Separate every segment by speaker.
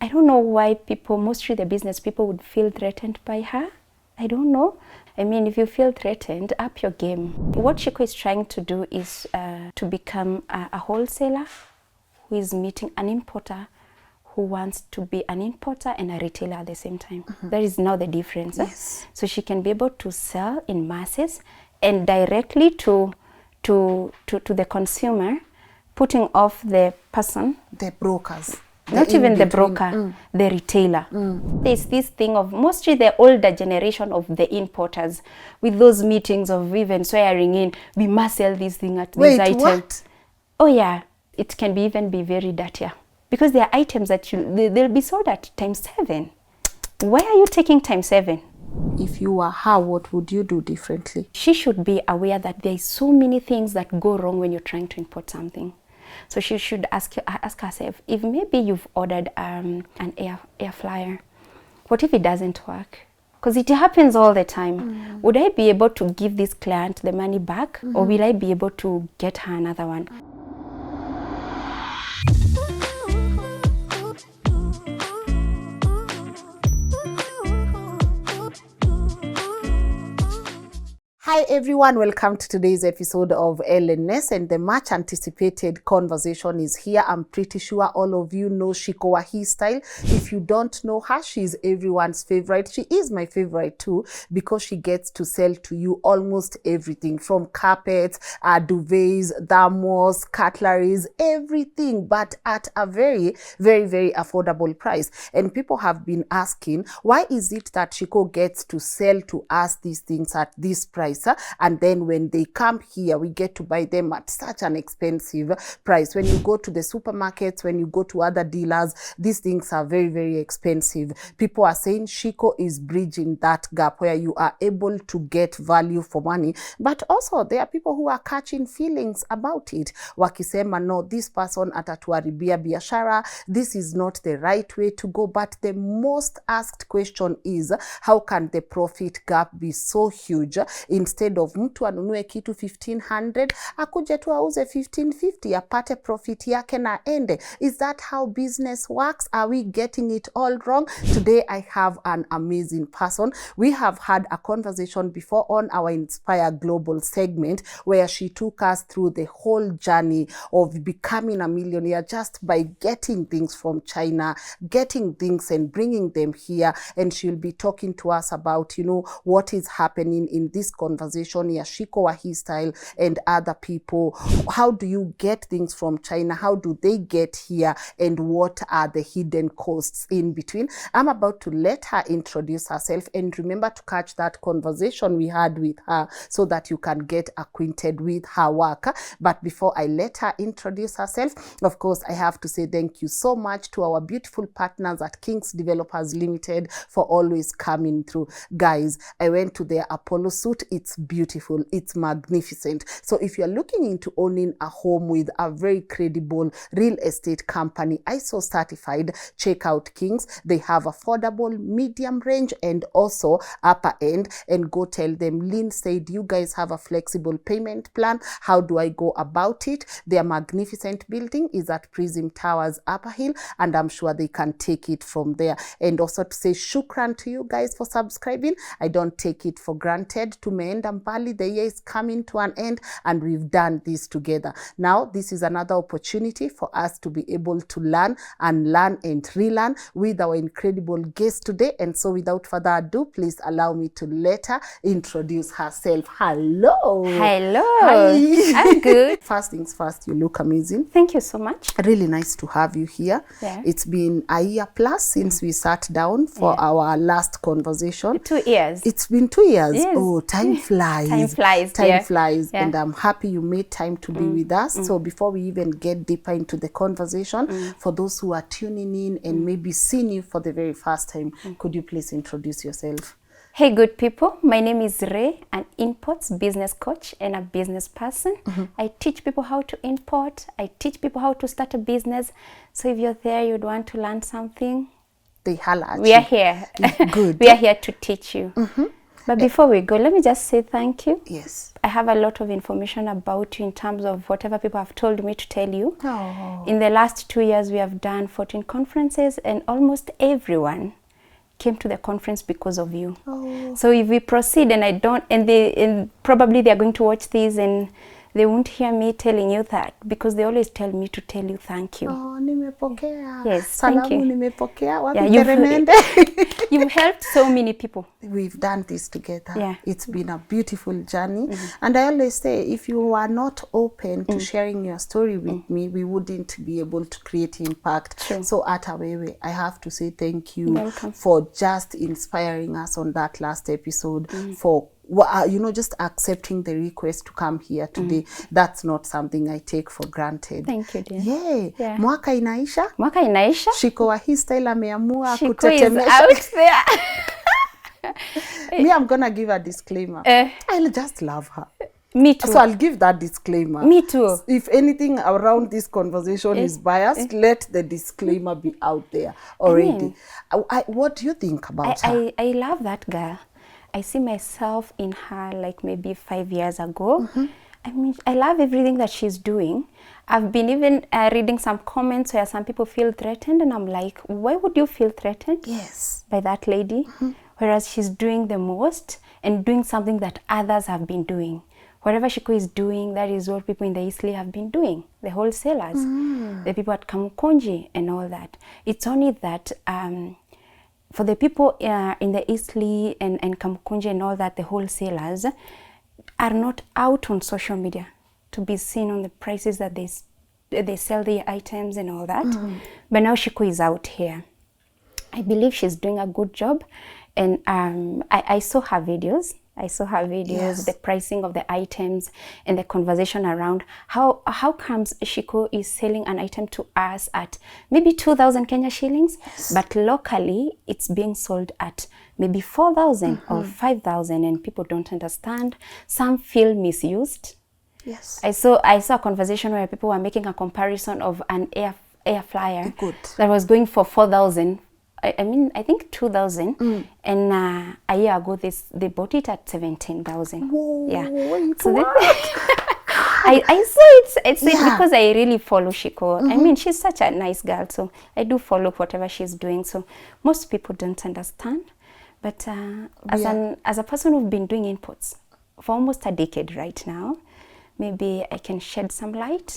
Speaker 1: I don't know why people, mostly the business people, would feel threatened by her. I don't know. I mean, if you feel threatened, up your game. What Shiquo is trying to do is to become a wholesaler who is meeting an importer who wants to be an importer and a retailer at the same time. That is now the difference.
Speaker 2: Yes.
Speaker 1: So she can be able to sell in masses and directly to the consumer, putting off the person.
Speaker 2: The brokers.
Speaker 1: Not even the broker, the retailer. There's this thing of mostly the older generation of the importers with those meetings of even swearing in, we must sell this thing at this item.
Speaker 2: What?
Speaker 1: Oh yeah, it can even be very dirtier. Because there are items that they'll be sold at ×7. Why are you taking ×7?
Speaker 2: If you were her, what would you do differently?
Speaker 1: She should be aware that there are so many things that go wrong when you're trying to import something. So she should ask herself, if maybe you've ordered an air fryer, what if it doesn't work? Because it happens all the time. Would I be able to give this client the money back, or will I be able to get her another one?
Speaker 2: Hi everyone, welcome to today's episode of LNS, and the much anticipated conversation is here. I'm pretty sure all of you know Shiquo Hii Style. If you don't know her, she's everyone's favorite. She is my favorite too, because she gets to sell to you almost everything from carpets, duvets, thermos, cutleries, everything, but at a very, very, very affordable price. And people have been asking, why is it that Shiquo gets to sell to us these things at this price? And then when they come here, we get to buy them at such an expensive price. When you go to the supermarkets, when you go to other dealers, these things are very, very expensive. People are saying Shiquo is bridging that gap where you are able to get value for money. But also there are people who are catching feelings about it. Wakisema, no, this person atatuharibia biashara, this is not the right way to go. But the most asked question is, how can the profit gap be so huge? Instead of mtu anunue kitu 1500 akuje tu auze 1550 apate profit yake na ende. Is that how business works? Are we getting it all wrong? Today I have an amazing person. We have had a conversation before on our Inspire Global segment where she took us through the whole journey of becoming a millionaire just by getting things from China, getting things and bringing them here. And she'll be talking to us about, you know, what is happening in this conversation here, Shiquo Hii Style and other people. How do you get things from China? How do they get here? And what are the hidden costs in between? I'm about to let her introduce herself, and remember to catch that conversation we had with her so that you can get acquainted with her work. But before I let her introduce herself, of course, I have to say thank you so much to our beautiful partners at Kings Developers Limited for always coming through. Guys, I went to their Apollo suit. It's beautiful, it's magnificent. So if you're looking into owning a home with a very credible real estate company, ISO certified, check out Kings. They have affordable, medium range, and also upper end. And go tell them Lynn said you guys have a flexible payment plan. How do I go about it? Their magnificent building is at Prism Towers, Upper Hill, and I'm sure they can take it from there. And also to say shukran to you guys for subscribing. I don't take it for granted. Tumeenda mbali, the year is coming to an end, and we've done this together. Now, this is another opportunity for us to be able to learn and relearn with our incredible guest today. And so without further ado, please allow me to let her introduce herself. Hello.
Speaker 1: Hello.
Speaker 2: Hi.
Speaker 1: I'm good.
Speaker 2: First things first, you look amazing.
Speaker 1: Thank you so much.
Speaker 2: Really nice to have you here.
Speaker 1: Yeah.
Speaker 2: It's been a year plus since we sat down for our last conversation.
Speaker 1: 2 years.
Speaker 2: It's been 2 years.
Speaker 1: Yes.
Speaker 2: Oh, time flies.
Speaker 1: Time flies.
Speaker 2: Time flies.
Speaker 1: Yeah.
Speaker 2: And I'm happy you made time to be with us. So before we even get deeper into the conversation, for those who are tuning in and maybe seeing you for the very first time, could you please introduce yourself?
Speaker 1: Hey, good people. My name is Ray, an imports business coach and a business person. I teach people how to import. I teach people how to start a business. So if you're there, you'd want to learn something,
Speaker 2: They holla at
Speaker 1: we
Speaker 2: you.
Speaker 1: are here.
Speaker 2: Good.
Speaker 1: We are here to teach you. But before we go, let me just say thank you.
Speaker 2: Yes.
Speaker 1: I have a lot of information about you in terms of whatever people have told me to tell you.
Speaker 2: Oh.
Speaker 1: In the last 2 years, we have done 14 conferences, and almost everyone came to the conference because of you.
Speaker 2: Oh.
Speaker 1: So if we proceed and probably they are going to watch this and they won't hear me telling you that, because they always tell me to tell you thank you.
Speaker 2: Oh, nimepokea.
Speaker 1: Yes, thank you.
Speaker 2: Salamu nimepokea. Wapi
Speaker 1: Yeah,
Speaker 2: peremende?
Speaker 1: you've helped so many people.
Speaker 2: We've done this together.
Speaker 1: Yeah.
Speaker 2: It's been a beautiful journey. And I always say, if you are not open to sharing your story with me, we wouldn't be able to create impact.
Speaker 1: True.
Speaker 2: So ata wewe, I have to say thank you
Speaker 1: Welcome.
Speaker 2: for just inspiring us on that last episode, for just accepting the request to come here today. That's not something I take for granted.
Speaker 1: Thank you, dear.
Speaker 2: Yeah. Mwaka inaisha.
Speaker 1: Mwaka inaisha.
Speaker 2: Shiquo Hii Style ameamua
Speaker 1: Shiquo is
Speaker 2: kutetemesha.
Speaker 1: out there.
Speaker 2: Me, I'm gonna give a disclaimer. I'll just love her.
Speaker 1: Me too.
Speaker 2: So I'll give that disclaimer.
Speaker 1: Me too.
Speaker 2: If anything around this conversation is biased, let the disclaimer be out there already. What do you think about her?
Speaker 1: I love that girl. I see myself in her like maybe 5 years ago. I mean, I love everything that she's doing. I've been even reading some comments where some people feel threatened, and I'm like, why would you feel threatened?
Speaker 2: Yes.
Speaker 1: By that lady? Whereas she's doing the most and doing something that others have been doing. Whatever Shiquo is doing, that is what people in the Eastleigh have been doing. The wholesalers, the people at Kamukunji and all that. It's only that for the people in the Eastleigh and Kamukunji and all that, the wholesalers are not out on social media to be seen on the prices that they sell their items and all that. But now Shiquo is out here. I believe she's doing a good job. And I saw her videos. Yes. The pricing of the items and the conversation around how comes Shiquo is selling an item to us at maybe 2,000 Kenya shillings, but locally it's being sold at maybe 4,000 or 5,000, and people don't understand. Some feel misused.
Speaker 2: Yes.
Speaker 1: I saw a conversation where people were making a comparison of an air flyer that was going for 4,000. I think 2,000, and a year ago they bought it at 17,000. Yeah. So I saw it's because I really follow Shiquo. I mean, she's such a nice girl, so I do follow whatever she's doing. So most people don't understand, but as a person who's been doing imports for almost a decade right now, maybe I can shed some light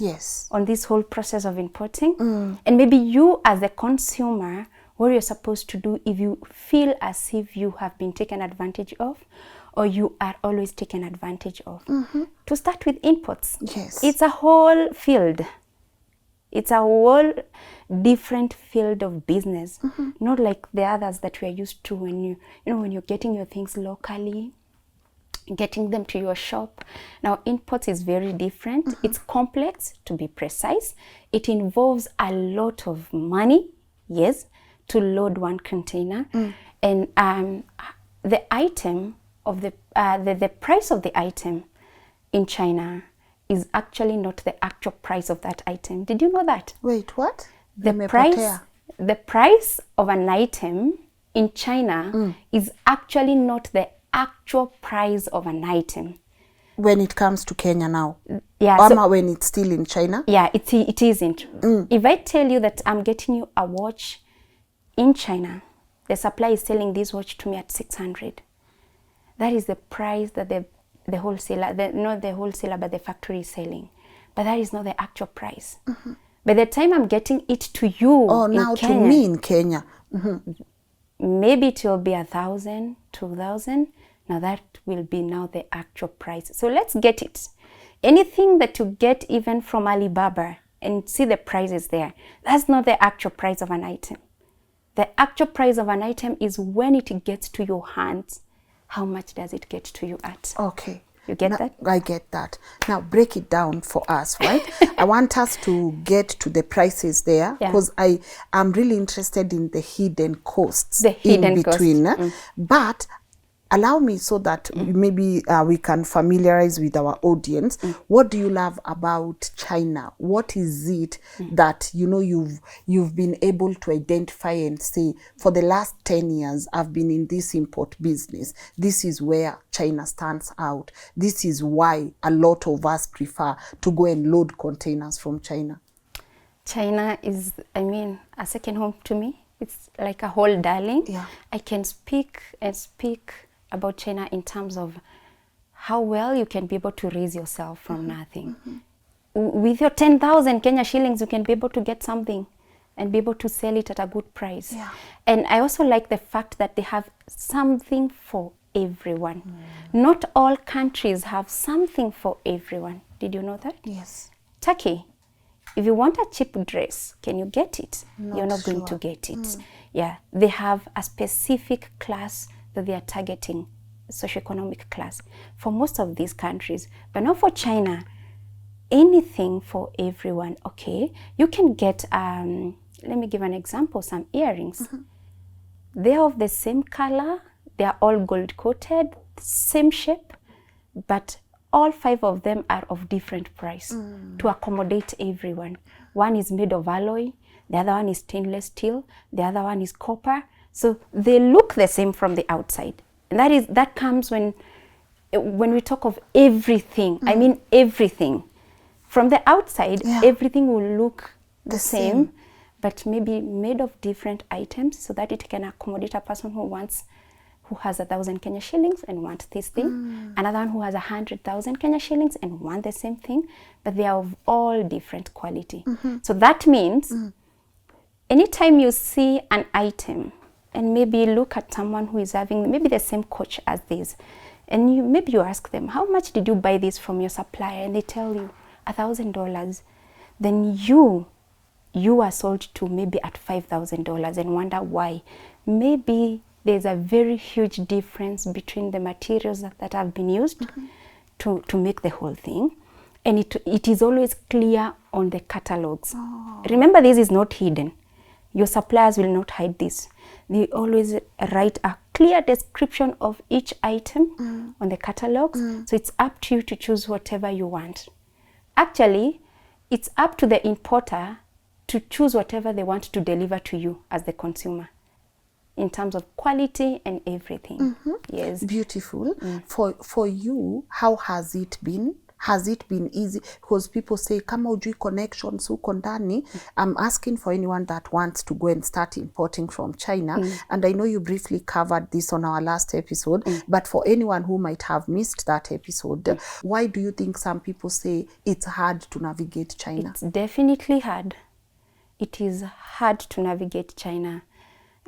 Speaker 1: on this whole process of importing, and maybe you as a consumer, what you're supposed to do if you feel as if you have been taken advantage of, or you are always taken advantage of. To start with imports.
Speaker 2: Yes.
Speaker 1: It's a whole field. It's a whole different field of business. Not like the others that we are used to when when you're getting your things locally, getting them to your shop. Now imports is very different. It's complex, to be precise. It involves a lot of money, yes, to load one container, and the item of the price of the item in China is actually not the actual price of that item. Did you know that?
Speaker 2: Wait, what?
Speaker 1: The price of an item in China is actually not the actual price of an item.
Speaker 2: When it comes to Kenya now?
Speaker 1: Yeah.
Speaker 2: Or when it's still in China?
Speaker 1: Yeah, it isn't. If I tell you that I'm getting you a watch in China, the supplier is selling this watch to me at 600. That is the price that the wholesaler, not the wholesaler, but the factory is selling. But that is not the actual price. By the time I'm getting it to you
Speaker 2: now
Speaker 1: Kenya,
Speaker 2: to me in Kenya,
Speaker 1: maybe it will be 1,000, 2,000. Now that will be now the actual price. So let's get it. Anything that you get even from Alibaba and see the prices there, that's not the actual price of an item. The actual price of an item is when it gets to your hands. How much does it get to you at?
Speaker 2: Okay.
Speaker 1: You get that?
Speaker 2: I get that. Now break it down for us, right? I want us to get to the prices there, because I am really interested in the hidden costs in between. But allow me so that maybe we can familiarize with our audience. What do you love about China? What is it that you've been able to identify and say, for the last 10 years I've been in this import business, this is where China stands out, this is why a lot of us prefer to go and load containers from China?
Speaker 1: China is, a second home to me. It's like a whole darling.
Speaker 2: Yeah.
Speaker 1: I can speak about China in terms of how well you can be able to raise yourself from nothing. With your 10,000 Kenya shillings, you can be able to get something and be able to sell it at a good price.
Speaker 2: Yeah.
Speaker 1: And I also like the fact that they have something for everyone. Not all countries have something for everyone. Did you know that?
Speaker 2: Yes.
Speaker 1: Turkey, if you want a cheap dress, can you get it? You're not going to
Speaker 2: sure.
Speaker 1: get it. Yeah, they have a specific class that they are targeting, socioeconomic class, for most of these countries. But not for China. Anything for everyone. Okay, you can get, let me give an example, some earrings. They're of the same color, they're all gold coated, same shape, but all 5 of them are of different price to accommodate everyone. One is made of alloy, the other one is stainless steel, the other one is copper. So they look the same from the outside. And that comes when we talk of everything. I mean everything. From the outside, everything will look the same, but maybe made of different items so that it can accommodate a person who has 1,000 Kenya shillings and wants this thing, another one who has 100,000 Kenya shillings and want the same thing, but they are of all different quality. So that means anytime you see an item and maybe look at someone who is having maybe the same coach as this, and maybe you ask them, how much did you buy this from your supplier? And they tell you $1,000. Then you are sold to maybe at $5,000 and wonder why. Maybe there's a very huge difference between the materials that have been used to make the whole thing. And it is always clear on the catalogs. Remember, this is not hidden. Your suppliers will not hide this. They always write a clear description of each item on the catalogs. So it's up to you to choose whatever you want. Actually, it's up to the importer to choose whatever they want to deliver to you as the consumer, in terms of quality and everything. Yes.
Speaker 2: Beautiful. For you, how has it been? Has it been easy? Because people say, kama ujui connections huko ndani. I'm asking for anyone that wants to go and start importing from China. And I know you briefly covered this on our last episode, but for anyone who might have missed that episode, why do you think some people say it's hard to navigate China?
Speaker 1: It's definitely hard. It is hard to navigate China.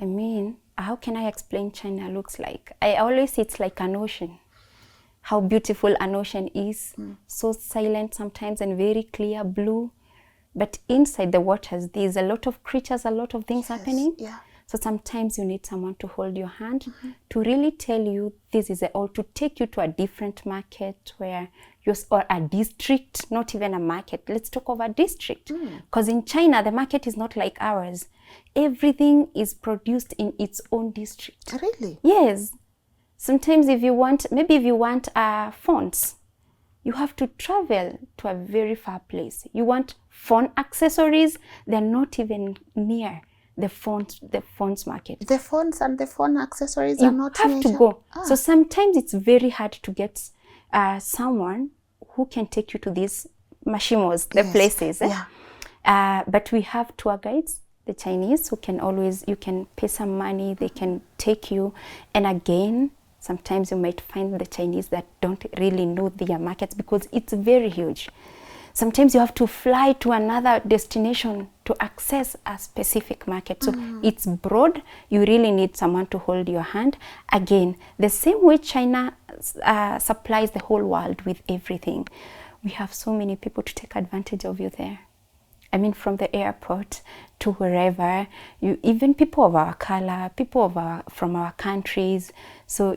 Speaker 1: I mean, how can I explain China looks like? I always say it's like an ocean. How beautiful an ocean is. So silent sometimes and very clear blue. But inside the waters, there's a lot of creatures, a lot of things happening.
Speaker 2: Yeah.
Speaker 1: So sometimes you need someone to hold your hand to really tell you this is or to take you to a different market or a district, not even a market. Let's talk of a district. Because in China, the market is not like ours. Everything is produced in its own district.
Speaker 2: Really?
Speaker 1: Yes. Sometimes if you want fonts, you have to travel to a very far place. You want phone accessories, they're not even near the fonts market.
Speaker 2: The phones and the phone accessories are not near.
Speaker 1: You have to go. So sometimes it's very hard to get someone who can take you to these mashimos, the places. But we have tour guides, the Chinese, who you can pay some money, they can take you. And again, sometimes you might find the Chinese that don't really know their markets because it's very huge. Sometimes you have to fly to another destination to access a specific market. So it's broad. You really need someone to hold your hand. Again, the same way China supplies the whole world with everything. We have so many people to take advantage of you there. I mean, from the airport to wherever, even people of our color, from our countries. So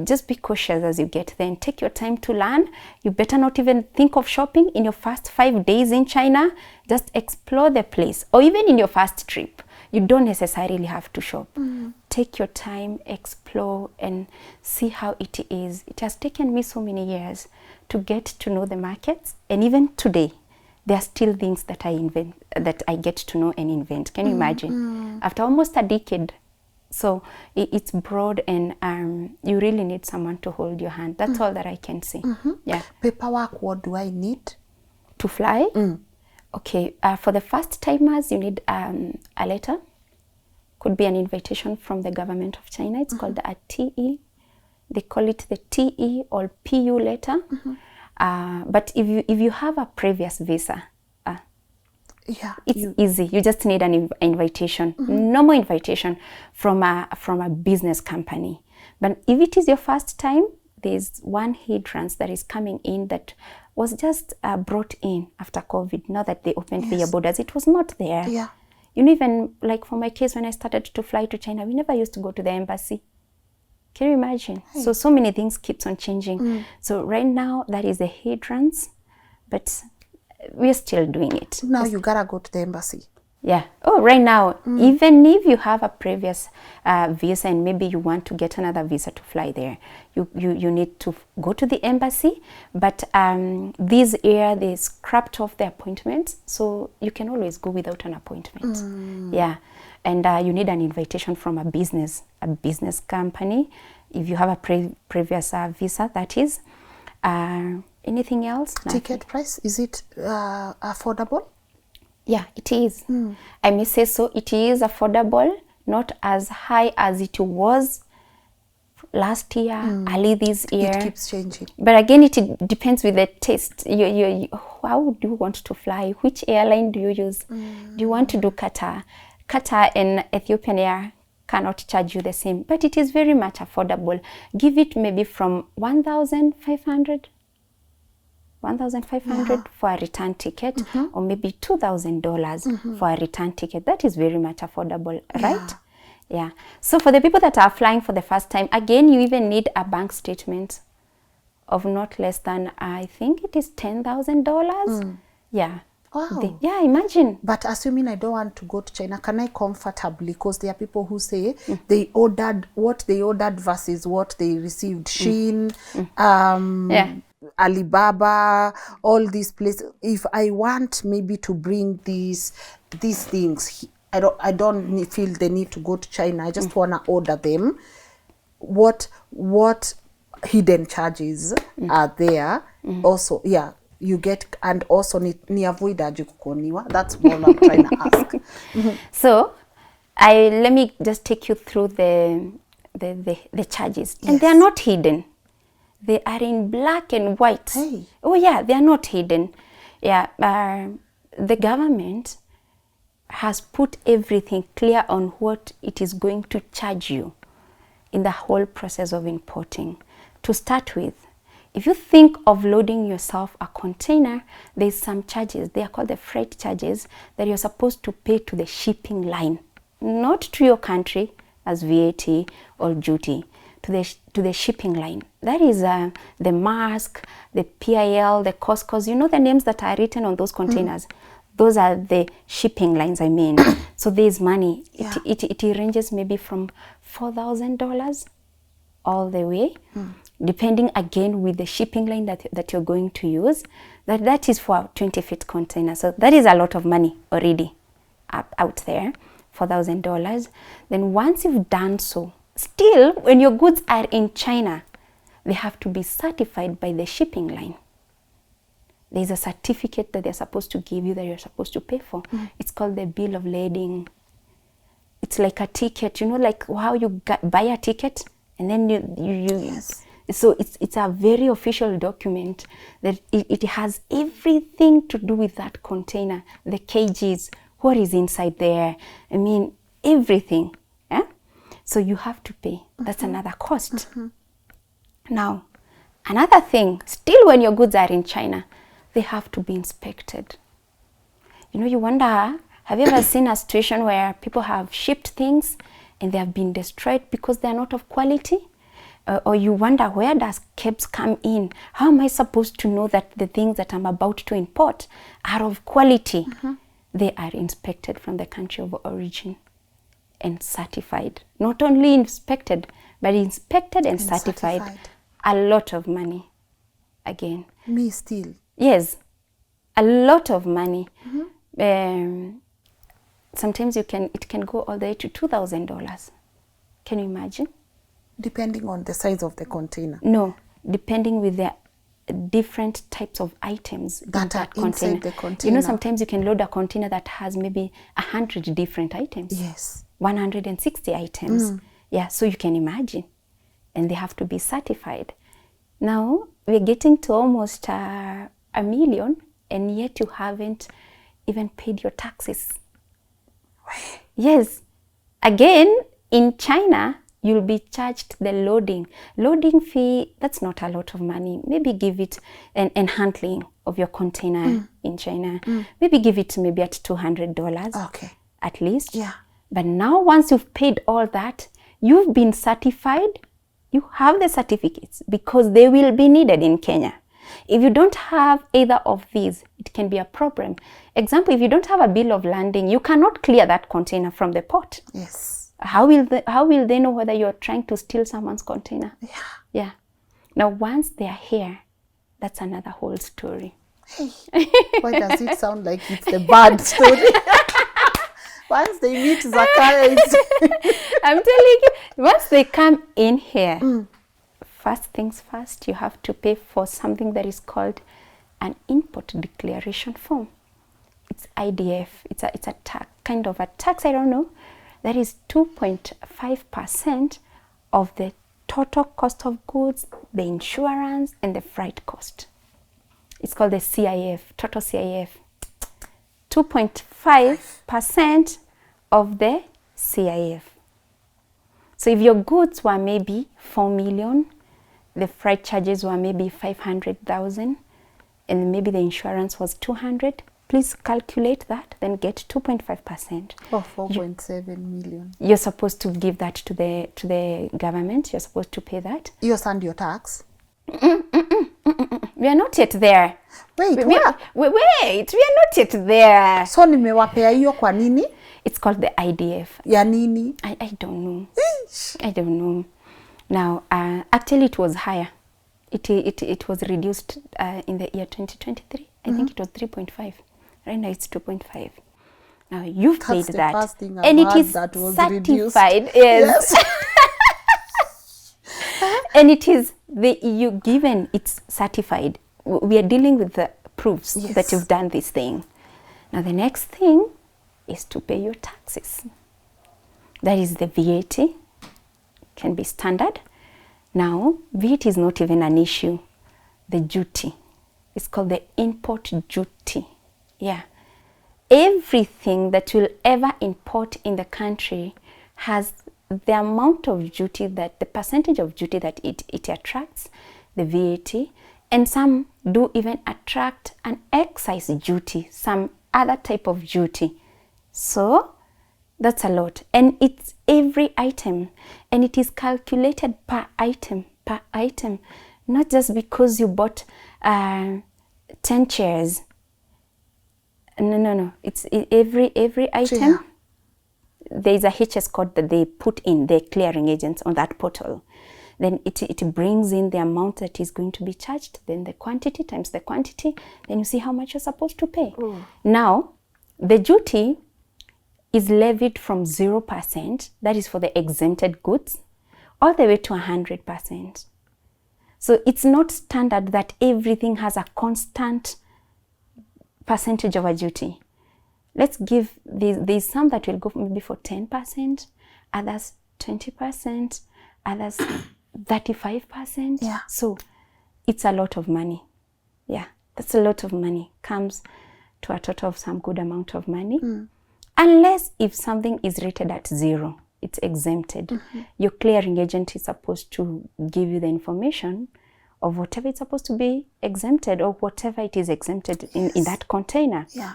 Speaker 1: just be cautious as you get there and take your time to learn. You better not even think of shopping in your first 5 days in China. Just explore the place, or even in your first trip. You don't necessarily have to shop. take your time, explore, and see how it is. It has taken me so many years to get to know the markets, and even today, there are still things that I get to know and invent. Can you imagine? After almost a decade. So it's broad, and you really need someone to hold your hand. That's all that I can say. Yeah.
Speaker 2: Paperwork, what do I need?
Speaker 1: To fly? Okay, for the first timers, you need a letter. Could be an invitation from the government of China. It's called a TE. They call it the TE or PU letter. But if you have a previous visa, it's easy. You just need an invitation, normal invitation from a business company. But if it is your first time, there's one hindrance that is coming in that was just brought in after COVID. Now that they opened their borders, it was not there.
Speaker 2: Yeah.
Speaker 1: You know, even like for my case, when I started to fly to China, we never used to go to the embassy. Can you imagine? Hey. So many things keeps on changing. So right now, that is a hindrance, but we're still doing it.
Speaker 2: Now you gotta go to the embassy.
Speaker 1: Yeah. Oh, right now, even if you have a previous visa and maybe you want to get another visa to fly there, you need to go to the embassy. But this year, they scrapped off the appointments, so you can always go without an appointment. Yeah. And you need an invitation from a business company. If you have a previous visa, that is. Anything else?
Speaker 2: Ticket price, is it affordable?
Speaker 1: Yeah, it is. I may say so. It is affordable, not as high as it was last year, early this year.
Speaker 2: It keeps changing.
Speaker 1: But again, it depends with the taste. How do you want to fly? Which airline do you use? Do you want to do Qatar? Qatar and Ethiopian Air cannot charge you the same, but it is very much affordable. Give it maybe from 1,500 for a return ticket, or maybe $2,000 for a return ticket. That is very much affordable, right? Yeah. So for the people that are flying for the first time, again, you even need a bank statement of not less than, I think it is $10,000. Yeah.
Speaker 2: Wow.
Speaker 1: Yeah, imagine.
Speaker 2: But assuming I don't want to go to China, can I comfortably? Because there are people who say they ordered what they ordered versus what they received. Shein, Alibaba, all these places. If I want maybe to bring these things, I don't feel the need to go to China. I just want to order them. What hidden charges are there? Also, yeah. You get, and also ni avoid ajukukoniwa. That's what I'm trying to ask.
Speaker 1: So, let me just take you through the charges, and they are not hidden. They are in black and white.
Speaker 2: Hey.
Speaker 1: Oh yeah, they are not hidden. Yeah, the government has put everything clear on what it is going to charge you in the whole process of importing. To start with, if you think of loading yourself a container, there's some charges. They are called the freight charges that you're supposed to pay to the shipping line, not to your country as VAT or duty, to the shipping line. That is the mask, the PIL, the Costco's. You know the names that are written on those containers. Those are the shipping lines, I mean. So there's money. Yeah. It ranges maybe from $4,000 all the way. Depending again with the shipping line that you're going to use. That is for a 20-foot container. So that is a lot of money already out there, $4,000. Then once you've done so, still when your goods are in China, they have to be certified by the shipping line. There's a certificate that they're supposed to give you that you're supposed to pay for. It's called the bill of lading. It's like a ticket, you know, like how you buy a ticket and then you
Speaker 2: Yes.
Speaker 1: So it's a very official document that it has everything to do with that container, the kgs, what is inside there. I mean, everything. Yeah? So you have to pay. That's another cost. Now, another thing, still when your goods are in China, they have to be inspected. You know, you wonder, have you ever seen a situation where people have shipped things and they have been destroyed because they are not of quality? Or you wonder, where does KEBS come in? How am I supposed to know that the things that I'm about to import are of quality? They are inspected from the country of origin. and certified. Not only inspected, but inspected and certified. A lot of money. Again.
Speaker 2: Me still.
Speaker 1: Yes, a lot of money. Sometimes it can go all the way to $2,000. Can you imagine?
Speaker 2: Depending on the size of the container.
Speaker 1: No, depending with the different types of items
Speaker 2: that are inside the container.
Speaker 1: You know, sometimes you can load a container that has maybe 100 different items.
Speaker 2: Yes.
Speaker 1: 160 items. Yeah, so you can imagine. And they have to be certified. Now, we're getting to almost $1 million, and yet you haven't even paid your taxes. Yes. Again, in China, you'll be charged the loading fee. That's not a lot of money. Maybe give it and handling of your container in China. Maybe give it maybe at $200.
Speaker 2: Okay.
Speaker 1: At least.
Speaker 2: Yeah.
Speaker 1: But now once you've paid all that, you've been certified. You have the certificates because they will be needed in Kenya. If you don't have either of these, it can be a problem. Example, if you don't have a bill of landing, you cannot clear that container from the port.
Speaker 2: Yes.
Speaker 1: How will they know whether you're trying to steal someone's container?
Speaker 2: Yeah.
Speaker 1: Yeah. Now, once they are here, that's another whole story.
Speaker 2: Hey, why does it sound like it's the bad story? Once they meet Zacchaeus.
Speaker 1: I'm telling you, once they come in here, first things first, you have to pay for something that is called an import declaration form. It's IDF. It's a kind of a tax, I don't know. That is 2.5% of the total cost of goods, the insurance, and the freight cost. It's called the CIF, total CIF. 2.5% of the CIF. So if your goods were maybe 4 million, the freight charges were maybe 500,000, and maybe the insurance was 200, please calculate that, then get 2.5%.
Speaker 2: Oh, 4.7 million.
Speaker 1: You're supposed to give that to the government. You're supposed to pay that.
Speaker 2: You send your tax?
Speaker 1: We are not yet there.
Speaker 2: Wait,
Speaker 1: wait, we are not yet there.
Speaker 2: So nimewapea hiyo kwa nini?
Speaker 1: It's called the IDF.
Speaker 2: Ya nini?
Speaker 1: I don't know. I don't know. Now, actually it was higher. It was reduced in the year 2023. I think it was 3.5. Right now it's 2.5. Now you've paid that.
Speaker 2: First thing
Speaker 1: and it is
Speaker 2: that was
Speaker 1: certified.
Speaker 2: Reduced. Yes.
Speaker 1: And it is it's certified. We are dealing with the proofs that you've done this thing. Now the next thing is to pay your taxes. That is the VAT. Can be standard. Now VAT is not even an issue. The duty. It's called the import duty. Yeah. Everything that will ever import in the country has the amount of duty, that the percentage of duty that it attracts, the VAT, and some do even attract an excise duty, some other type of duty. So that's a lot. And it's every item, and it is calculated per item, not just because you bought 10 chairs. No. It's every item.
Speaker 2: Yeah.
Speaker 1: There is a HS code that they put in, the clearing agents on that portal. Then it brings in the amount that is going to be charged, then the quantity times the quantity, then you see how much you're supposed to pay. Now, the duty is levied from 0%, that is for the exempted goods, all the way to 100%. So it's not standard that everything has a constant percentage of a duty. Let's give, there's some that will go maybe for 10%, others 20%, others 35%.
Speaker 2: Yeah.
Speaker 1: So it's a lot of money. Yeah, that's a lot of money. Comes to a total of some good amount of money. Unless if something is rated at 0, it's exempted. Your clearing agent is supposed to give you the information of whatever it's supposed to be exempted, or whatever it is exempted in that container.
Speaker 2: Yeah.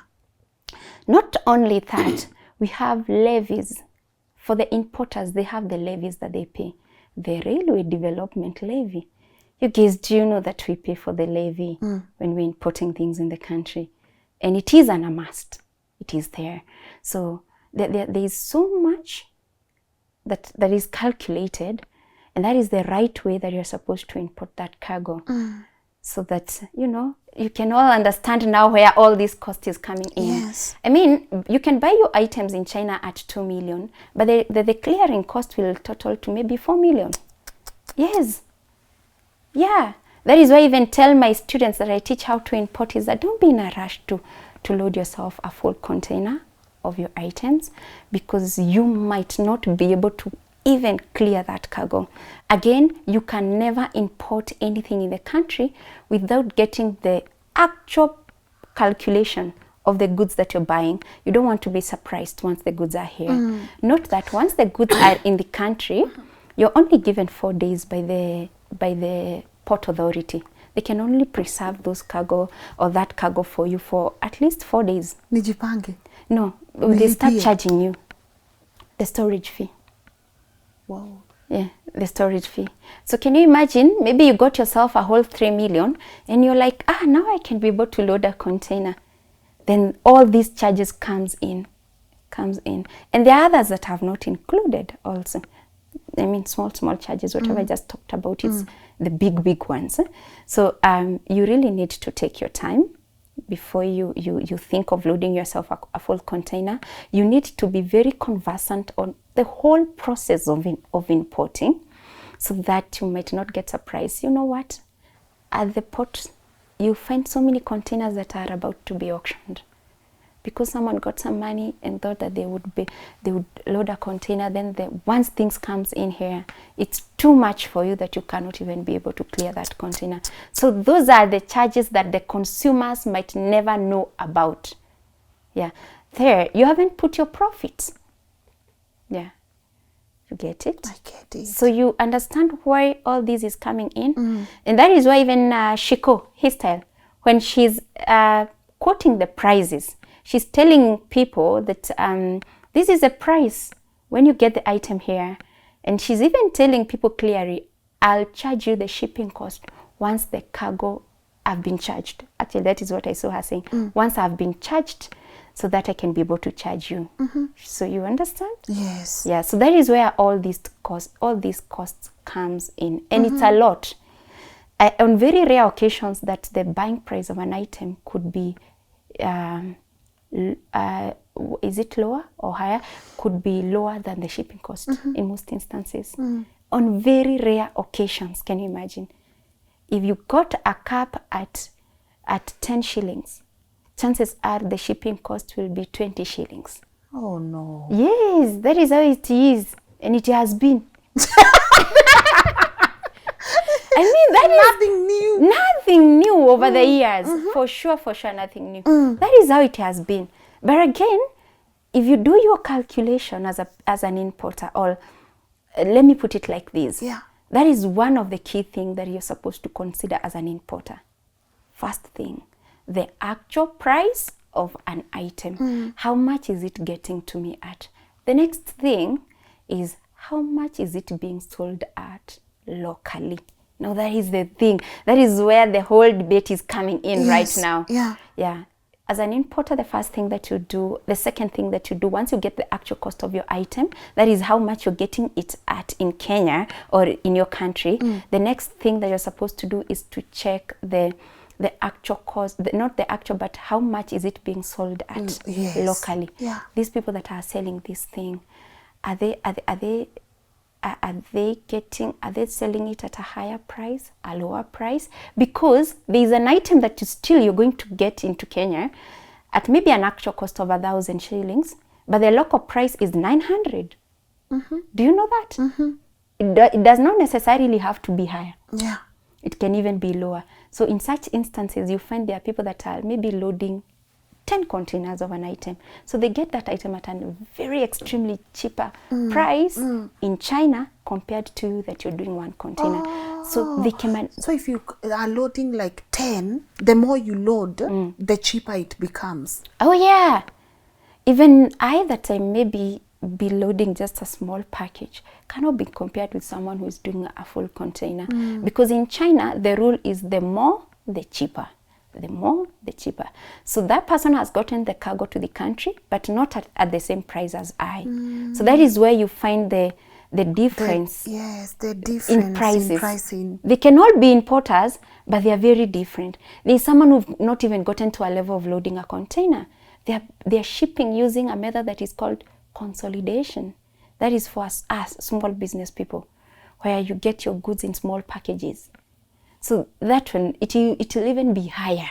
Speaker 1: Not only that, we have levies. For the importers, they have the levies that they pay. The Railway Development Levy. You guys, do you know that we pay for the levy when we're importing things in the country? And it is a must. It is there. So there is so much that is calculated, and that is the right way that you're supposed to import that cargo. So that, you know, you can all understand now where all this cost is coming in.
Speaker 2: Yes.
Speaker 1: I mean, you can buy your items in China at 2 million, but the clearing cost will total to maybe 4 million. Yes. Yeah. That is why I even tell my students that I teach how to import is that don't be in a rush to load yourself a full container of your items, because you might not be able to even clear that cargo. Again, you can never import anything in the country without getting the actual calculation of the goods that you're buying. You don't want to be surprised once the goods are here. Note that once the goods are in the country, you're only given 4 days by the port authority. They can only preserve those cargo or that cargo for you for at least 4 days.
Speaker 2: Nijipange.
Speaker 1: No, they start charging you the storage fee.
Speaker 2: Wow.
Speaker 1: Yeah, the storage fee. So can you imagine, maybe you got yourself a whole 3 million and you're like, now I can be able to load a container. Then all these charges comes in. And there are others that have not included also. I mean, small charges, whatever I just talked about, is the big ones. So you really need to take your time before you think of loading yourself a full container. You need to be very conversant on the whole process of importing, so that you might not get surprised. You know what? At the port, you find so many containers that are about to be auctioned, because someone got some money and thought that they would load a container. Then once things comes in here, it's too much for you that you cannot even be able to clear that container. So those are the charges that the consumers might never know about. Yeah, there you haven't put your profits. Yeah, you get it?
Speaker 2: I get it.
Speaker 1: So you understand why all this is coming in, and that is why even Shiquo Hii Style, when she's quoting the prices, she's telling people that this is a price when you get the item here. And she's even telling people clearly, I'll charge you the shipping cost once the cargo have been charged. Actually, that is what I saw her saying. Once I've been charged, so that I can be able to charge you. So you understand?
Speaker 2: Yes.
Speaker 1: Yeah, so that is where all these costs comes in. And it's a lot. On very rare occasions that the buying price of an item could be is it lower or higher, could be lower than the shipping cost in most instances. On very rare occasions, can you imagine? If you got a cup at 10 shillings, chances are the shipping cost will be 20 shillings.
Speaker 2: Oh no.
Speaker 1: Yes, that is how it is, and it has been. I mean, that is
Speaker 2: nothing new.
Speaker 1: Nothing new over the years. For sure, nothing new. That is how it has been. But again, if you do your calculation as an importer, or let me put it like this.
Speaker 2: Yeah.
Speaker 1: That is one of the key things that you're supposed to consider as an importer. First thing, the actual price of an item. How much is it getting to me at? The next thing is, how much is it being sold at locally? Now that is the thing. That is where the whole debate is coming in right now.
Speaker 2: Yeah.
Speaker 1: Yeah. As an importer, the first thing that you do, the second thing that you do, once you get the actual cost of your item, that is how much you're getting it at in Kenya or in your country. The next thing that you're supposed to do is to check the actual cost, not the actual, but how much is it being sold at locally.
Speaker 2: Yeah.
Speaker 1: These people that are selling this thing, are they selling it at a higher price, a lower price? Because there is an item that you're going to get into Kenya at maybe an actual cost of 1,000 shillings, but the local price is 900. Do you know that? It does not necessarily have to be higher.
Speaker 2: Yeah.
Speaker 1: It can even be lower. So in such instances, you find there are people that are maybe loading 10 containers of an item. So they get that item at a very extremely cheaper price in China compared to that you're doing one container. So they can...
Speaker 2: So if you are loading like 10, the more you load, the cheaper it becomes.
Speaker 1: Oh yeah. Even I maybe be loading just a small package cannot be compared with someone who is doing a full container. Because in China, the rule is the more, the cheaper. The more, the cheaper. So that person has gotten the cargo to the country, but not at the same price as I. So that is where you find the the difference
Speaker 2: the difference
Speaker 1: in prices.
Speaker 2: in pricing.
Speaker 1: They can all be importers, but they are very different. There's someone who've not even gotten to a level of loading a container. They are shipping using a method that is called consolidation. That is for us small business people, where you get your goods in small packages. So that one, it'll even be higher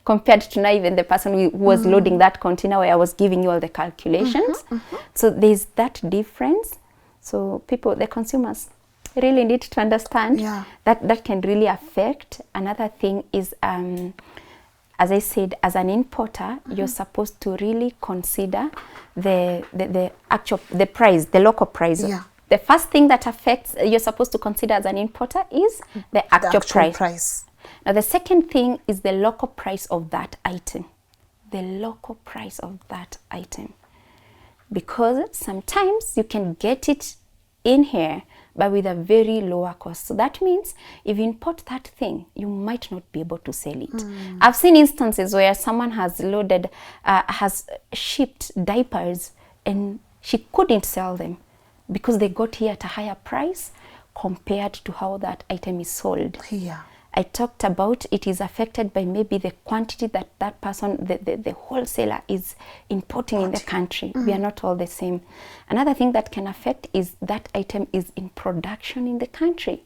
Speaker 1: compared to now even the person who was loading that container where I was giving you all the calculations. So there's that difference. So people, the consumers, really need to understand that can really affect. Another thing is, as I said, as an importer, you're supposed to really consider the actual price, the local price. The first thing that affects, you're supposed to consider as an importer, is the actual price. Now, the second thing is the local price of that item. The local price of that item. Because sometimes you can get it in here, but with a very lower cost. So that means if you import that thing, you might not be able to sell it. I've seen instances where someone has loaded, has shipped diapers, and she couldn't sell them because they got here at a higher price compared to how that item is sold. I talked about it is affected by maybe the quantity that that person, the wholesaler, is importing in the country. We are not all the same. Another thing that can affect is that item is in production in the country.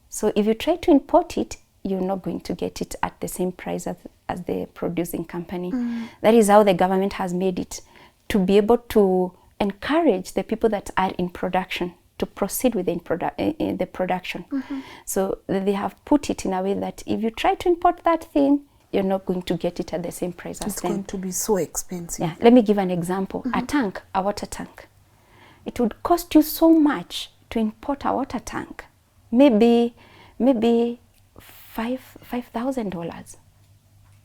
Speaker 1: So if you try to import it, you're not going to get it at the same price as the producing company. That is how the government has made it, to be able to encourage the people that are in production to proceed with the production. So they have put it in a way that if you try to import that thing, you're not going to get it at the same price as them.
Speaker 2: It's going to be so expensive.
Speaker 1: Yeah, let me give an example. A water tank. It would cost you so much to import a water tank. Maybe $5,000.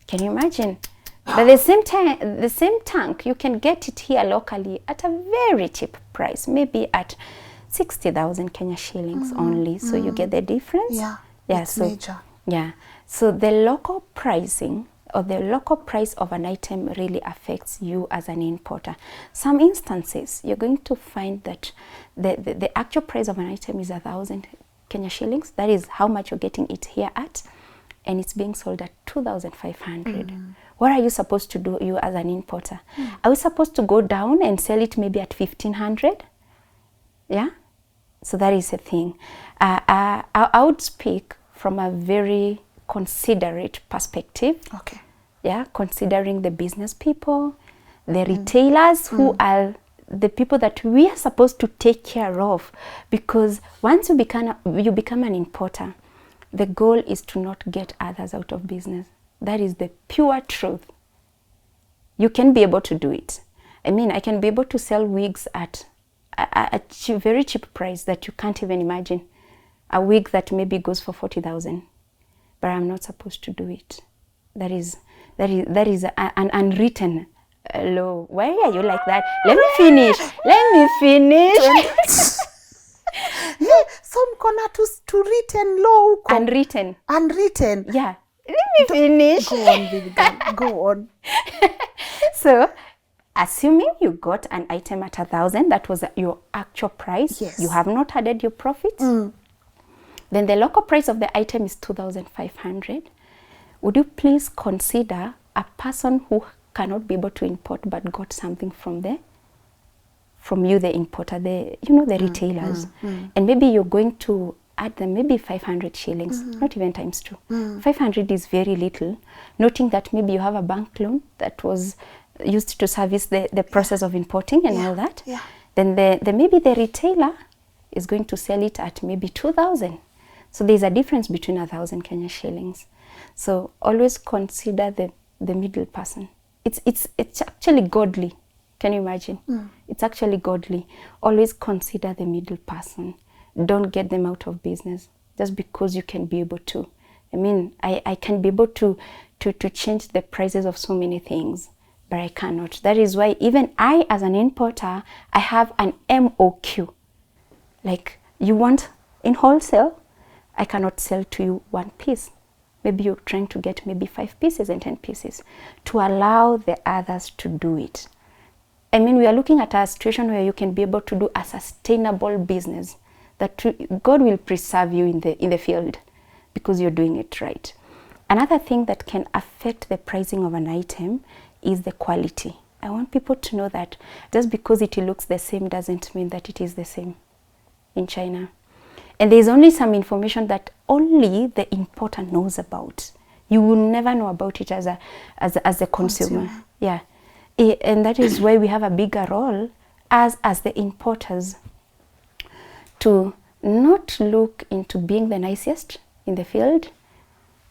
Speaker 1: Can you imagine? But the same tank, you can get it here locally at a very cheap price, maybe at 60,000 Kenya shillings only. So you get the difference.
Speaker 2: It's major.
Speaker 1: So the local pricing or the local price of an item really affects you as an importer. Some instances, you're going to find that the actual price of an item is 1,000 Kenya shillings. That is how much you're getting it here at, and it's being sold at 2,500. What are you supposed to do, you as an importer? Are we supposed to go down and sell it maybe at 1,500? Yeah? So that is a thing. I would speak from a very considerate perspective. Yeah, considering the business people, the retailers who are the people that we are supposed to take care of. Because once you become an importer, the goal is to not get others out of business. That is the pure truth. You can be able to do it. I mean, I can be able to sell wigs at a very cheap price that you can't even imagine. A wig that maybe goes for 40,000, but I'm not supposed to do it. That is an unwritten law. Why are you like that? Let me finish.
Speaker 2: Some corner to written law. Unwritten.
Speaker 1: Yeah. Let me finish.
Speaker 2: Go on, baby girl. Go on.
Speaker 1: So, assuming you got an item at 1,000, that was your actual price.
Speaker 2: Yes.
Speaker 1: You have not added your profit. Then the local price of the item is 2,500. Would you please consider a person who cannot be able to import but got something from you, the importer, the retailers, and maybe you're going to add them maybe 500 shillings, not even times 2. 500 is very little, noting that maybe you have a bank loan that was used to service the process of importing and all that. Then maybe the retailer is going to sell it at maybe 2,000. So there's a difference between 1,000 Kenya shillings. So always consider the middle person. It's actually godly. Can you imagine? It's actually godly. Always consider the middle person. Don't get them out of business just because you can be able to. I mean, I can be able to change the prices of so many things, but I cannot. That is why even I, as an importer, I have an MOQ. Like, you want in wholesale, I cannot sell to you 1 piece. Maybe you're trying to get maybe 5 pieces and 10 pieces to allow the others to do it. I mean, we are looking at a situation where you can be able to do a sustainable business, that God will preserve you in the field because you're doing it right. Another thing that can affect the pricing of an item is the quality. I want people to know that just because it looks the same doesn't mean that it is the same in China. And there's only some information that only the importer knows about. You will never know about it as a consumer. Yeah. And that is why we have a bigger role as the importers to not look into being the nicest in the field,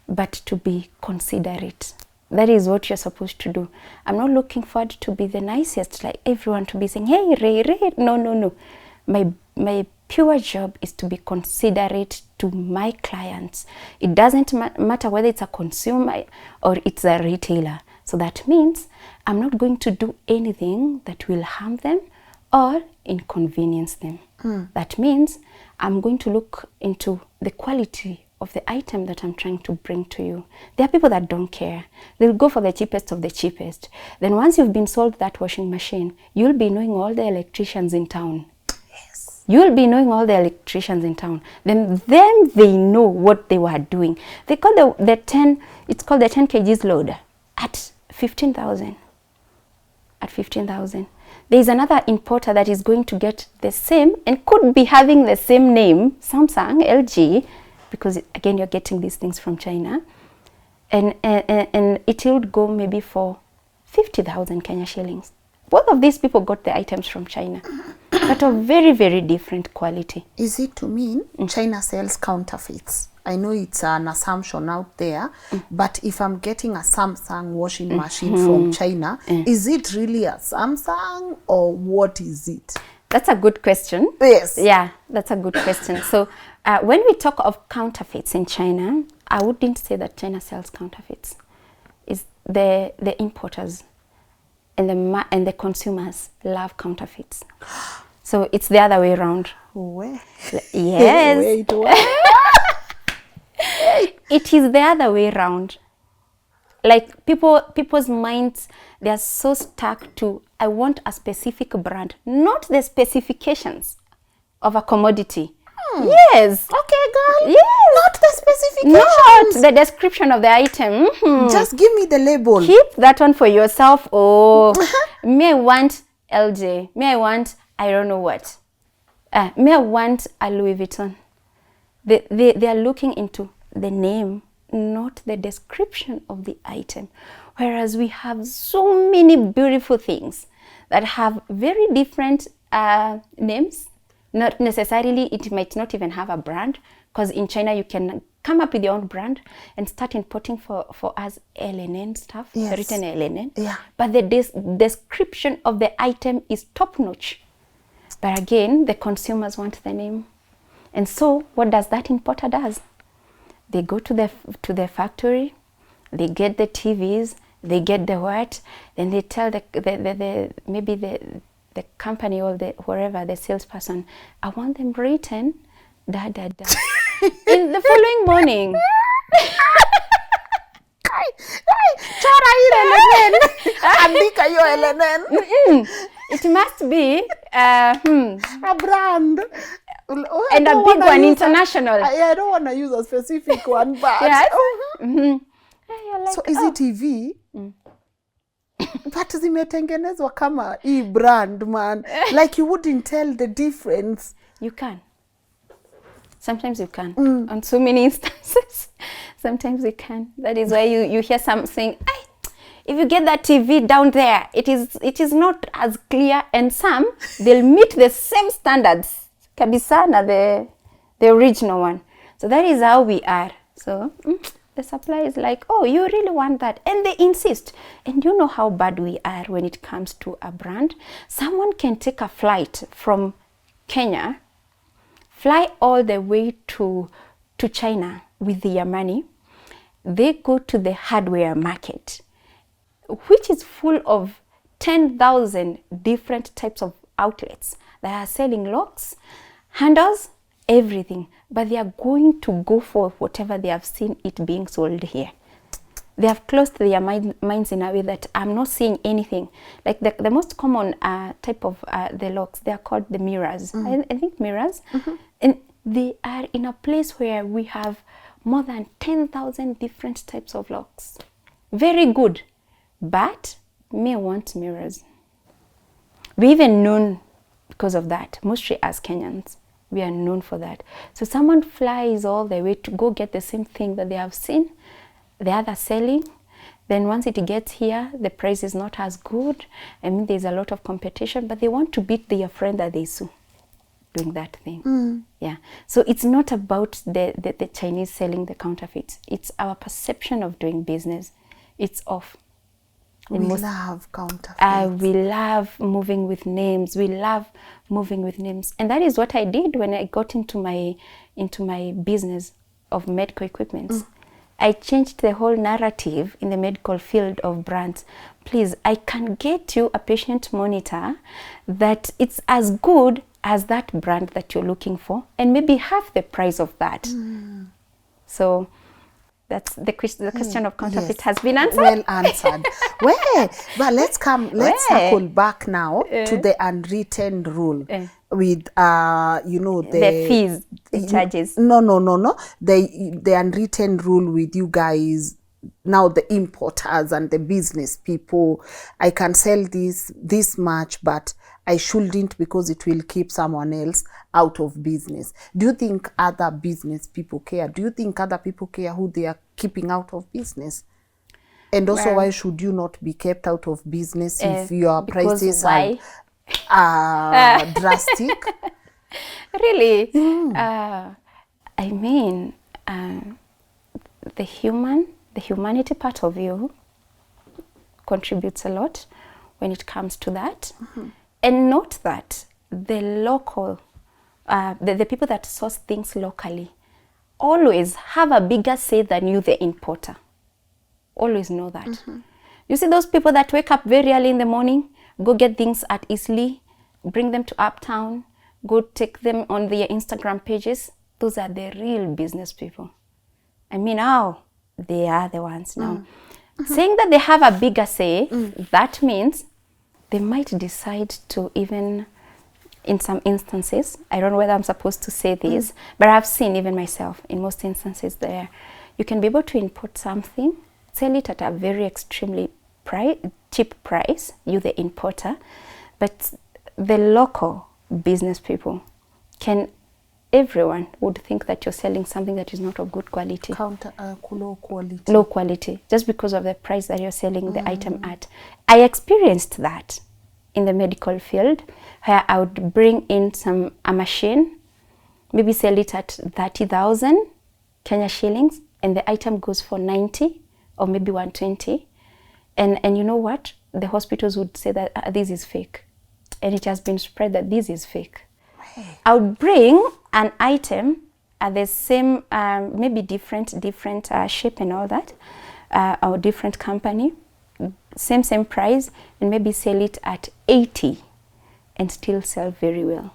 Speaker 1: but to be considerate. That is what you're supposed to do. I'm not looking forward to be the nicest, like everyone to be saying, hey, Ray. No. My pure job is to be considerate to my clients. It doesn't matter whether it's a consumer or it's a retailer. So that means I'm not going to do anything that will harm them or inconvenience them. That means I'm going to look into the quality of the item that I'm trying to bring to you. There are people that don't care. They'll go for the cheapest of the cheapest. Then once you've been sold that washing machine, you'll be knowing all the electricians in town. Yes. You'll be knowing all the electricians in town. Then they know what they were doing. They call it's called the 10 kgs load at 15,000. At 15,000. There's another importer that is going to get the same and could be having the same name, Samsung, LG, because again, you're getting these things from China. And it would go maybe for 50,000 Kenya shillings. Both of these people got the items from China, but of very, very different quality.
Speaker 2: Is it to mean China sells counterfeits? I know it's an assumption out there, but if I'm getting a Samsung washing machine from China, is it really a Samsung or what is it?
Speaker 1: That's a good question.
Speaker 2: Yes.
Speaker 1: Yeah, that's a good question. So when we talk of counterfeits in China, I wouldn't say that China sells counterfeits. It's the importers and the consumers love counterfeits. So it's the other way around.
Speaker 2: Where?
Speaker 1: Yes.
Speaker 2: Wait, what?
Speaker 1: It is the other way around. Like people's minds, they are so stuck to, I want a specific brand, not the specifications of a commodity. Yes.
Speaker 2: Okay, girl.
Speaker 1: Yes.
Speaker 2: Not the specifications.
Speaker 1: Not the description of the item.
Speaker 2: Just give me the label.
Speaker 1: Keep that one for yourself. Oh, may I want LJ? May I want I don't know what? May I want a Louis Vuitton? They are looking into the name, not the description of the item. Whereas we have so many beautiful things that have very different names. Not necessarily, it might not even have a brand, because in China you can come up with your own brand and start importing for us LNN stuff, written LNN. Yeah. But the description of the item is top notch. But again, the consumers want the name. And so what does that importer does? They go to the factory, they get the TVs, they get the what, then they tell maybe the company or wherever, the salesperson, I want them written, in the following morning. It must be
Speaker 2: a brand.
Speaker 1: And a big one, international.
Speaker 2: I don't want to use a specific one, but...
Speaker 1: Yes.
Speaker 2: Like, so is it TV? But zimetengenezwa kama hii brand, man. Like you wouldn't tell the difference.
Speaker 1: You can. Sometimes you can. On so many instances. Sometimes you can. That is why you hear some saying, if you get that TV down there, it is not as clear, and some, they'll meet the same standards. Kabisa na the original one. So that is how we are. So the supplier is like, oh, you really want that? And they insist. And you know how bad we are when it comes to a brand. Someone can take a flight from Kenya, fly all the way to China with their money. They go to the hardware market, which is full of 10,000 different types of outlets that are selling locks, handles, everything. But they are going to go for whatever they have seen it being sold here. They have closed their minds in a way that I'm not seeing anything. Like the most common type of the locks, they are called the mirrors. I think mirrors. And they are in a place where we have more than 10,000 different types of locks. Very good. But me want mirrors. We even known because of that, mostly as Kenyans. We are known for that. So someone flies all the way to go get the same thing that they have seen the other selling. Then once it gets here, the price is not as good. I mean, there's a lot of competition, but they want to beat their friend that they sue doing that thing. Yeah. So it's not about the Chinese selling the counterfeits. It's our perception of doing business. It's off.
Speaker 2: We love counterfeits.
Speaker 1: We love moving with names. We love moving with names. And that is what I did when I got into my business of medical equipment. I changed the whole narrative in the medical field of brands. Please, I can get you a patient monitor that it's as good as that brand that you're looking for, and maybe half the price of that. So that's the question of counterfeit has been answered.
Speaker 2: Well answered. But let's circle back now to the unwritten rule with
Speaker 1: the fees, the charges.
Speaker 2: No. The unwritten rule with you guys now, the importers and the business people. I can sell this much, but I shouldn't because it will keep someone else out of business. Do you think other business people care? Do you think other people care who they are keeping out of business? And also, why should you not be kept out of business if your prices are drastic?
Speaker 1: Really? I mean, the humanity part of you contributes a lot when it comes to that. And note that the local, the people that source things locally always have a bigger say than you, the importer. Always know that. You see those people that wake up very early in the morning, go get things at Eastleigh, bring them to Uptown, go take them on their Instagram pages. Those are the real business people. I mean, now they are the ones now. Saying that they have a bigger say, that means they might decide to even, in some instances, I don't know whether I'm supposed to say this, but I've seen even myself in most instances there, you can be able to import something, sell it at a very extremely cheap price, you the importer, but the local business people everyone would think that you're selling something that is not of good quality.
Speaker 2: Low quality.
Speaker 1: Low quality, just because of the price that you're selling the item at. I experienced that in the medical field, where I would bring in a machine, maybe sell it at 30,000 Kenya shillings, and the item goes for 90 or maybe 120. And you know what? The hospitals would say that this is fake. And it has been spread that this is fake. I would bring an item at the same, maybe different shape and all that, or different company, same price, and maybe sell it at 80 and still sell very well.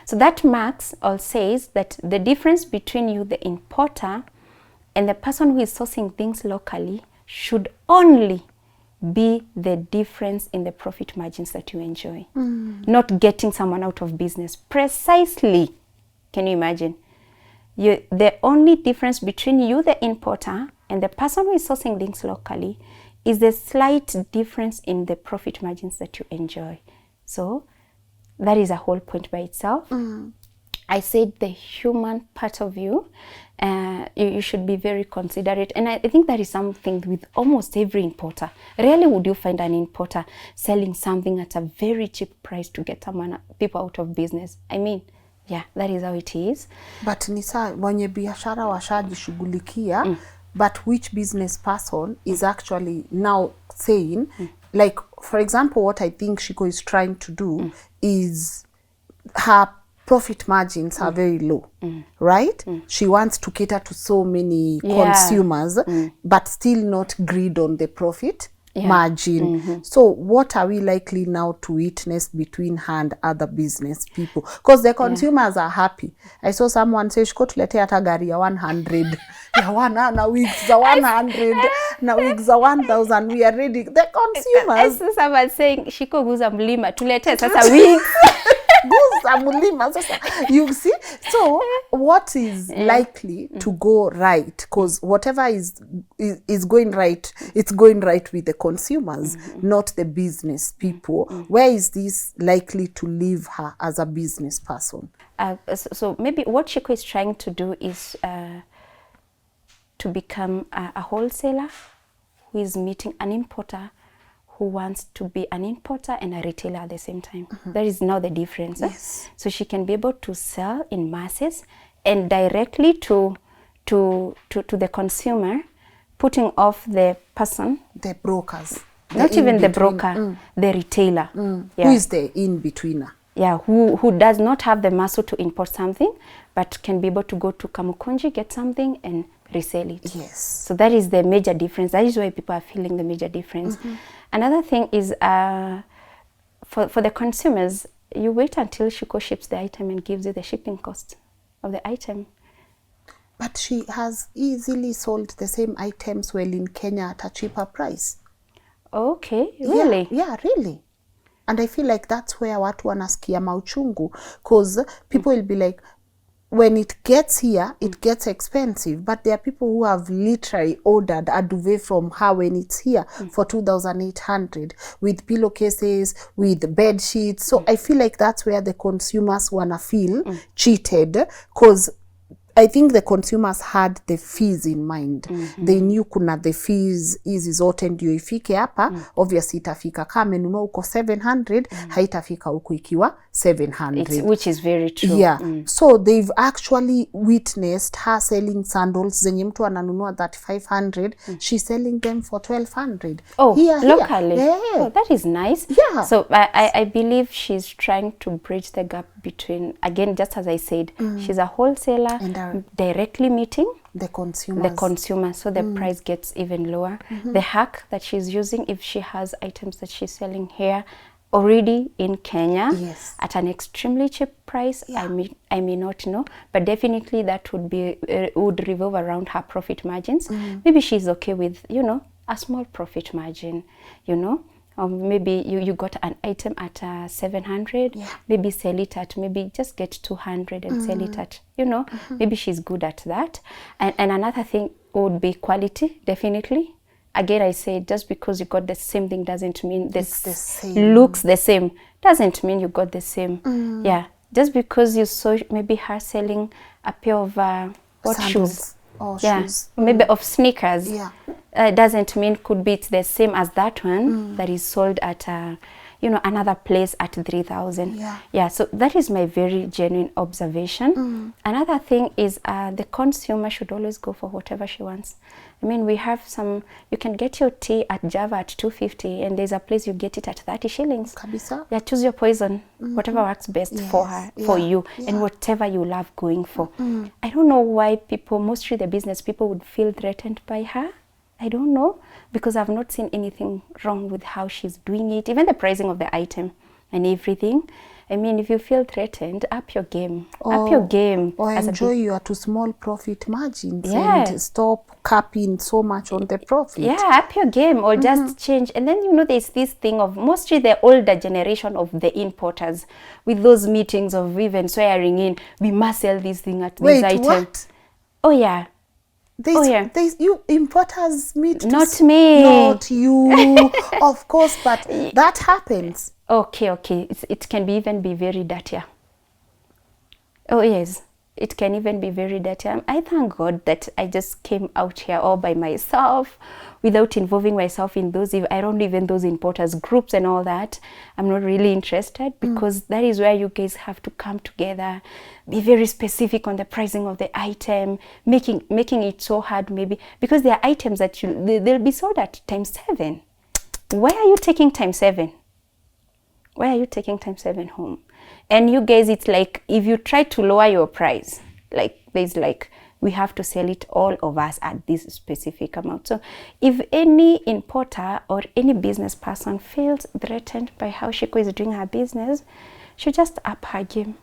Speaker 1: So that marks or says that the difference between you, the importer, and the person who is sourcing things locally should only be the difference in the profit margins that you enjoy. Not getting someone out of business. Precisely. Can you imagine? The only difference between you, the importer, and the person who is sourcing things locally is the slight difference in the profit margins that you enjoy. So that is a whole point by itself. I said the human part of you, you should be very considerate. And I think that is something with almost every importer. Rarely would you find an importer selling something at a very cheap price to get people out of business. I mean, yeah, that is how it is.
Speaker 2: But Nisa, wenye biashara washajishughulikia, but which business person is actually now saying, like, for example, what I think Shiquo is trying to do is her profit margins are very low, right? She wants to cater to so many consumers, but still not greed on the profit. margin. So what are we likely now to witness between her and other business people? Because the consumers are happy. I saw someone say, Shiko tulete hata gari ya 100 ya na wigs za 100 na wigs za 1000, we are ready. The consumers.
Speaker 1: As someone saying, Shiko guza mlima tulete sasa wigs.
Speaker 2: You see, so what is likely to go right? Because whatever is going right, it's going right with the consumers, not the business people. Where is this likely to leave her as a business person?
Speaker 1: So maybe what Shiquo is trying to do is to become a wholesaler who is meeting an importer who wants to be an importer and a retailer at the same time. That is now the difference.
Speaker 2: Yes.
Speaker 1: So she can be able to sell in masses and directly to the consumer, putting off the person.
Speaker 2: The brokers.
Speaker 1: Not even the broker, the retailer.
Speaker 2: Yeah. Who is the in-betweener?
Speaker 1: Yeah, who does not have the muscle to import something, but can be able to go to Kamukunji, get something and resell it.
Speaker 2: Yes.
Speaker 1: So that is the major difference. That is why people are feeling the major difference. Another thing is for the consumers, you wait until Shiquo ships the item and gives you the shipping cost of the item.
Speaker 2: But she has easily sold the same items well in Kenya at a cheaper price.
Speaker 1: Okay, really?
Speaker 2: Yeah, really. And I feel like that's where watu wanasikia mauchungu, because people will be like, when it gets here, it gets expensive. But there are people who have literally ordered a duvet from her when it's here for 2,800 with pillowcases, with bed sheets. So I feel like that's where the consumers wanna feel cheated, because I think the consumers had the fees in mind. They knew kuna the fees hizi zote ndio ifike hapa, obviously itafika kama menunua uko 700, haitafika huku ikiwa 700.
Speaker 1: Which is very true.
Speaker 2: Yeah. So they've actually witnessed her selling sandals zenye mtu ananunua 3,500, she's selling them for 1,200.
Speaker 1: Oh, locally.
Speaker 2: Yeah.
Speaker 1: Oh, that is nice.
Speaker 2: Yeah.
Speaker 1: So I believe she's trying to bridge the gap between, again, just as I said, she's a wholesaler
Speaker 2: And
Speaker 1: directly meeting
Speaker 2: the consumer,
Speaker 1: so the price gets even lower. The hack that she's using, if she has items that she's selling here already in Kenya at an extremely cheap price, I may not know, but definitely that would revolve around her profit margins. Maybe she's okay with, you know, a small profit margin, you know. Maybe you got an item at 700, maybe sell it at, maybe just get 200 and sell it at, you know, maybe she's good at that. And another thing would be quality, definitely. Again, I say, just because you got the same thing doesn't mean this
Speaker 2: the same.
Speaker 1: Looks the same, doesn't mean you got the same. Yeah, just because you saw maybe her selling a pair of shoes?
Speaker 2: Or
Speaker 1: shoes. Maybe of sneakers.
Speaker 2: Yeah.
Speaker 1: Doesn't mean could be it's the same as that one that is sold at you know, another place at 3,000. Yeah, so that is my very genuine observation. Another thing is the consumer should always go for whatever she wants. I mean, we have some, you can get your tea at Java at 250 and there's a place you get it at 30 shillings.
Speaker 2: Kabisa.
Speaker 1: Yeah, choose your poison, whatever works best for her, for you, and whatever you love going for. I don't know why people, mostly the business people, would feel threatened by her. I don't know, because I've not seen anything wrong with how she's doing it, even the pricing of the item and everything. I mean, if you feel threatened, up your game. Up your game.
Speaker 2: Or enjoy your too small profit margins and stop capping so much on the profit.
Speaker 1: Yeah, up your game, or just change. And then, you know, there's this thing of mostly the older generation of the importers with those meetings of even swearing in, we must sell this thing at this item.
Speaker 2: What?
Speaker 1: Oh, yeah.
Speaker 2: You importers meet.
Speaker 1: Not me.
Speaker 2: Not you. Of course, but that happens.
Speaker 1: Okay. It can even be very dirty. Oh, yes. It can even be very dirty. I thank God that I just came out here all by myself without involving myself in those, I don't even those importers groups and all that. I'm not really interested, because that is where you guys have to come together, be very specific on the pricing of the item, making it so hard maybe, because there are items that they'll be sold at ×7. Why are you taking ×7? Why are you taking ×7 home? And you guys, it's like, if you try to lower your price, like there's like we have to sell it all of us at this specific amount. So if any importer or any business person feels threatened by how Shiquo is doing her business, she just up her game.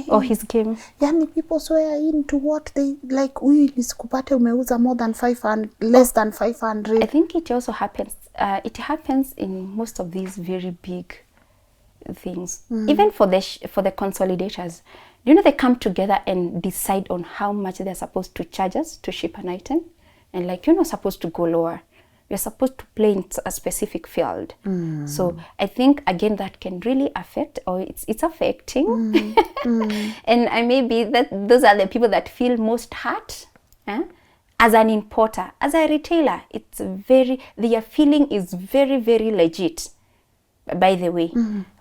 Speaker 1: Or his game.
Speaker 2: Yani people swear into what they like. We nisikupate umeuza more than 500, less than 500.
Speaker 1: I think it also happens. It happens in most of these very big things. Even for the consolidators, you know, they come together and decide on how much they're supposed to charge us to ship an item, and like, you're not supposed to go lower. You're supposed to play in a specific field. So I think, again, that can really affect, or it's affecting. And maybe those are the people that feel most hurt. As an importer, as a retailer, their feeling is very, very legit, by the way.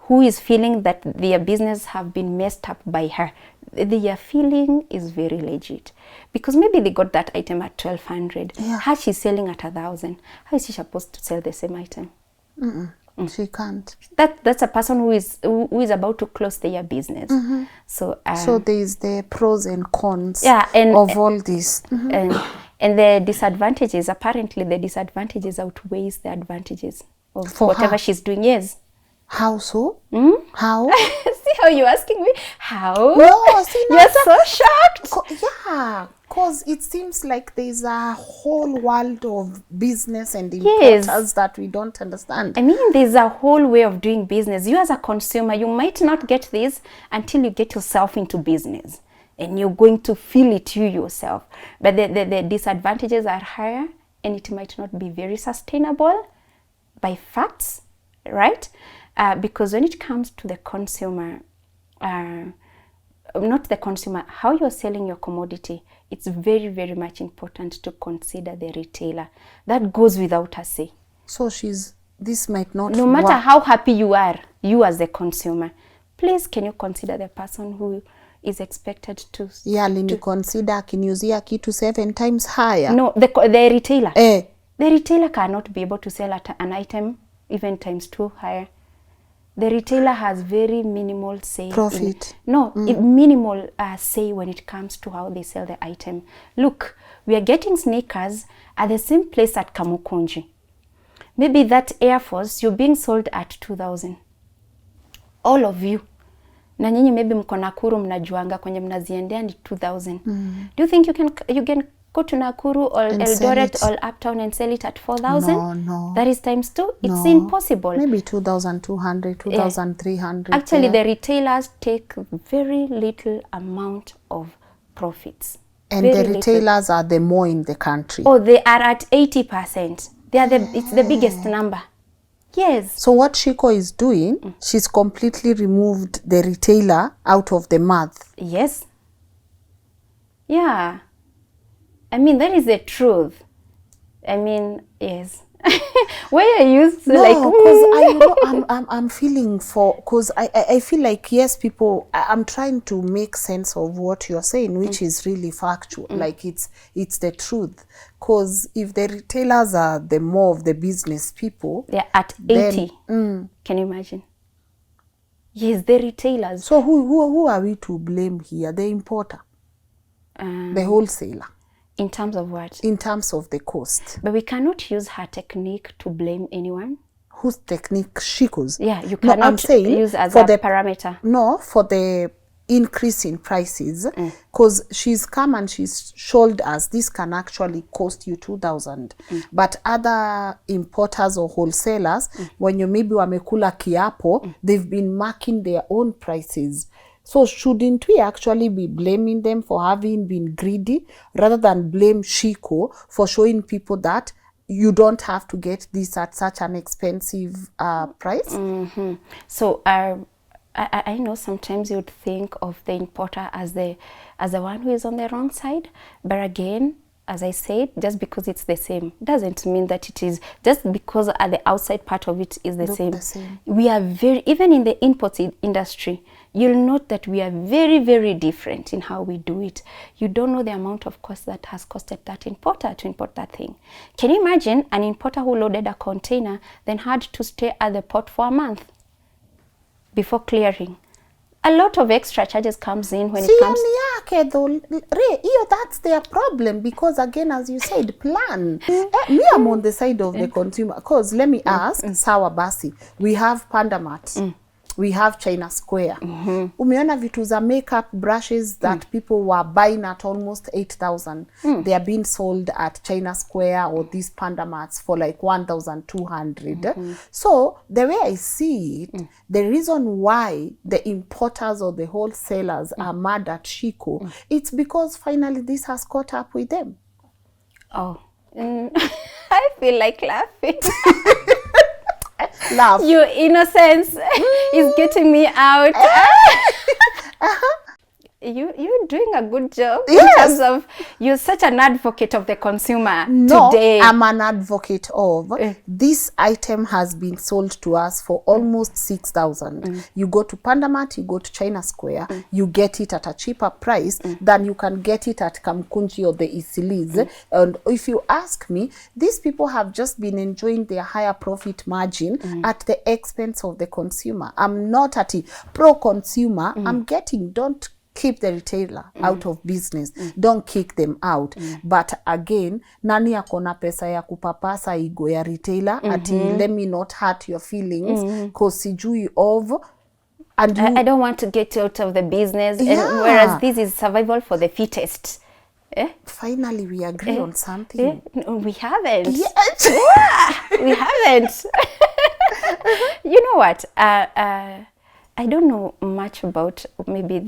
Speaker 1: Who is feeling that their business have been messed up by her? Their feeling is very legit, because maybe they got that item at 1,200. How she's selling at 1,000? How is she supposed to sell the same item?
Speaker 2: She can't.
Speaker 1: That's a person who is about to close their business. So
Speaker 2: there is the pros and cons
Speaker 1: and
Speaker 2: of all this.
Speaker 1: And the disadvantages, apparently the disadvantages outweighs the advantages of
Speaker 2: For
Speaker 1: whatever
Speaker 2: her.
Speaker 1: she's doing. Yes.
Speaker 2: How so? How?
Speaker 1: See how you're asking me? How?
Speaker 2: No, see,
Speaker 1: You're so shocked.
Speaker 2: Yeah, because it seems like there's a whole world of business and importers that we don't understand.
Speaker 1: I mean, there's a whole way of doing business. You as a consumer, you might not get this until you get yourself into business, and you're going to feel it you yourself. But the disadvantages are higher, and it might not be very sustainable by facts, right? Because when it comes to the consumer, not the consumer, how you're selling your commodity, it's very, very much important to consider the retailer. That goes without a say.
Speaker 2: So this might not
Speaker 1: No matter
Speaker 2: work.
Speaker 1: how happy you are, you as the consumer, please can you consider the person who is expected to...
Speaker 2: consider akiniuzia kitu 7 times higher.
Speaker 1: No, the retailer.
Speaker 2: The
Speaker 1: retailer cannot be able to sell an item even times 2 higher. The retailer has very minimal say.
Speaker 2: Profit.
Speaker 1: Minimal say when it comes to how they sell the item. Look, we are getting sneakers at the same place at Kamukunji. Maybe that Air Force, you're being sold at 2,000. All of you. Na nyinyi maybe mko Nakuru mnajuanga kwenye mnaziendea ni 2,000. Do you think you can go to Nakuru or Eldoret or Uptown and sell it at 4,000?
Speaker 2: No.
Speaker 1: That is times 2. It's impossible.
Speaker 2: Maybe 2,200, 2,300.
Speaker 1: Actually, the retailers take very little amount of profits.
Speaker 2: And
Speaker 1: very
Speaker 2: the retailers are the more in the country.
Speaker 1: Oh, they are at 80%. It's the biggest number. Yes.
Speaker 2: So what Shiquo is doing, she's completely removed the retailer out of the math.
Speaker 1: Yes. Yeah. I mean, that is the truth. I mean, yes. Why are you
Speaker 2: because I'm feeling because I feel like, yes, people, I'm trying to make sense of what you're saying, which is really factual. Like it's the truth. Because if the retailers are the more of the business people,
Speaker 1: they're at 80. Can you imagine? Yes, the retailers.
Speaker 2: So who are we to blame here? The importer, the wholesaler.
Speaker 1: In terms of what?
Speaker 2: In terms of the cost.
Speaker 1: But we cannot use her technique to blame anyone.
Speaker 2: Whose technique? Shiquo's?
Speaker 1: Yeah, you cannot
Speaker 2: I'm saying
Speaker 1: use as
Speaker 2: for
Speaker 1: a
Speaker 2: the
Speaker 1: parameter.
Speaker 2: No, for the increase in prices, because she's come and she's showed us this can actually cost you 2,000. But other importers or wholesalers, when you maybe wamekula kiapo, they've been marking their own prices. So shouldn't we actually be blaming them for having been greedy rather than blame Shiquo for showing people that you don't have to get this at such an expensive price?
Speaker 1: So I know sometimes you'd think of the importer as the one who is on the wrong side, but again, as I said, just because it's the same doesn't mean that it is. Just because the outside part of it is the same. We are even in the import industry, you'll note that we are very, very different in how we do it. You don't know the amount of cost that has costed that importer to import that thing. Can you imagine an importer who loaded a container, then had to stay at the port for a month before clearing? a lot of extra charges comes in when it comes.
Speaker 2: Yake though, that's their problem, because again, as you said, plan. Me, I'm on the side of the consumer, because let me ask, sawa basi, we have Pandamat. We have China Square. Umeona vitu za makeup brushes that people were buying at almost 8,000. They are being sold at China Square or these Pandamats for like 1,200. So the way I see it, the reason why the importers or the wholesalers are mad at Shiquo, it's because finally this has caught up with them.
Speaker 1: Oh, I feel like laughing.
Speaker 2: Laugh.
Speaker 1: Your innocence is getting me out. You're doing a good job in terms of, you're such an advocate of the consumer today.
Speaker 2: I'm an advocate of this item has been sold to us for almost 6,000. You go to Pandamat, you go to China Square, you get it at a cheaper price than you can get it at Kamkunji or the Isilis. And if you ask me, these people have just been enjoying their higher profit margin at the expense of the consumer. I'm not at a pro-consumer. I'm getting, don't keep the retailer out of business. Don't kick them out. But again, nani akona pesa ya kupapasa igo ya retailer ati let me not hurt your feelings cause sijui of, and you,
Speaker 1: I don't want to get out of the business. And whereas this is survival for the fittest.
Speaker 2: Finally we agree on something.
Speaker 1: No, we haven't.
Speaker 2: Yes.
Speaker 1: We haven't. You know what? I don't know much about maybe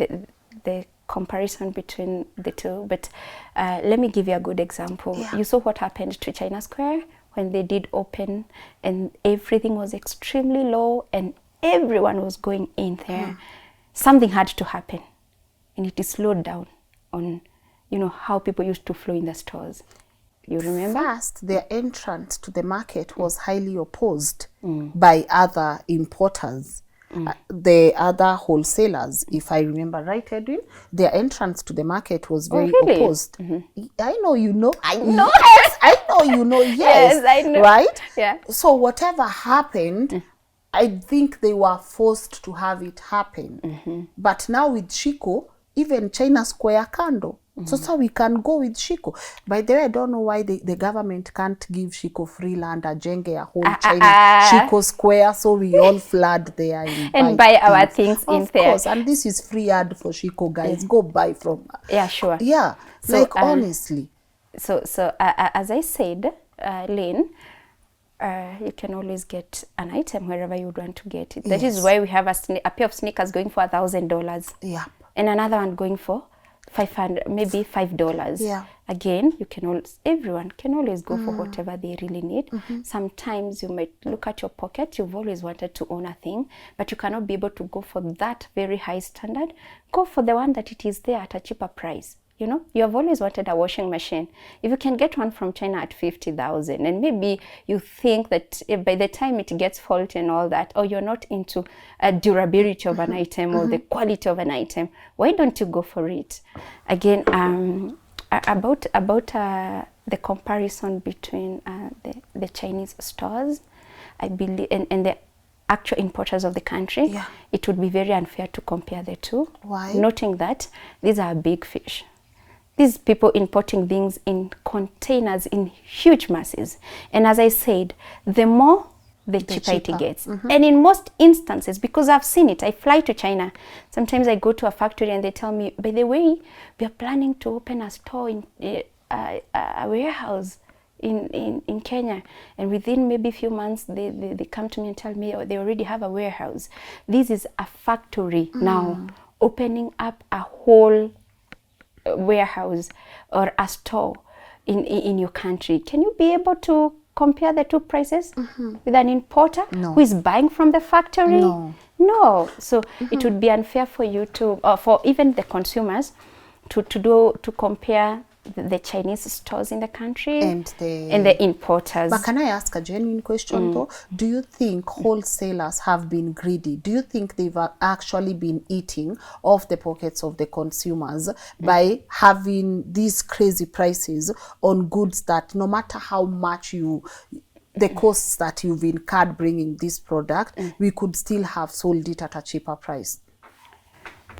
Speaker 1: the comparison between the two, but let me give you a good example. You saw what happened to China Square when they did open, and everything was extremely low and everyone was going in there. Something had to happen, and it is slowed down on, you know, how people used to flow in the stores. You remember?
Speaker 2: First, their entrance to the market was highly opposed by other importers. The other wholesalers, if I remember right, Edwin, their entrance to the market was very opposed. I know you know. I know. Yes, I know you know. Yes,
Speaker 1: I know.
Speaker 2: Right?
Speaker 1: Yeah. So
Speaker 2: whatever happened, I think they were forced to have it happen. But now with Shiquo, even China Square kando. So we can go with Shiquo. By the way, I don't know why the government can't give Shiquo free land, ajenge a whole China Shiquo Square, so we all flood there
Speaker 1: and buy our things in there. Of
Speaker 2: course, and this is free ad for Shiquo, guys. Go buy from.
Speaker 1: Yeah, sure.
Speaker 2: Yeah, so, like honestly.
Speaker 1: So as I said, Lynn, you can always get an item wherever you want to get it. That is why we have a pair of sneakers going for $1,000.
Speaker 2: Yeah.
Speaker 1: And another one going for $500, maybe $5.
Speaker 2: Yeah.
Speaker 1: Again, you can always, everyone can always go for whatever they really need. Sometimes you might look at your pocket. You've always wanted to own a thing, but you cannot be able to go for that very high standard. Go for the one that it is there at a cheaper price. You know, you have always wanted a washing machine. If you can get one from China at 50,000, and maybe you think that by the time it gets faulty and all that, or you're not into a durability of an item or the quality of an item, why don't you go for it? Again, about the comparison between the Chinese stores, I believe, and the actual importers of the country, it would be very unfair to compare the two.
Speaker 2: Why?
Speaker 1: Noting that these are big fish. These people importing things in containers in huge masses. And as I said, the more, the cheaper it gets. And in most instances, because I've seen it, I fly to China. Sometimes I go to a factory and they tell me, by the way, we are planning to open a store in a warehouse in Kenya. And within maybe a few months, they come to me and tell me, oh, they already have a warehouse. This is a factory now, opening up a whole warehouse or a store in your country. Can you be able to compare the two prices with an importer who is buying from the factory? No. So it would be unfair for you to, for even the consumers, to compare the Chinese stores in the country and the importers.
Speaker 2: But can I ask a genuine question though? Do you think wholesalers have been greedy? Do you think they've actually been eating off the pockets of the consumers by having these crazy prices on goods that no matter how much the costs that you've incurred bringing this product, we could still have sold it at a cheaper price?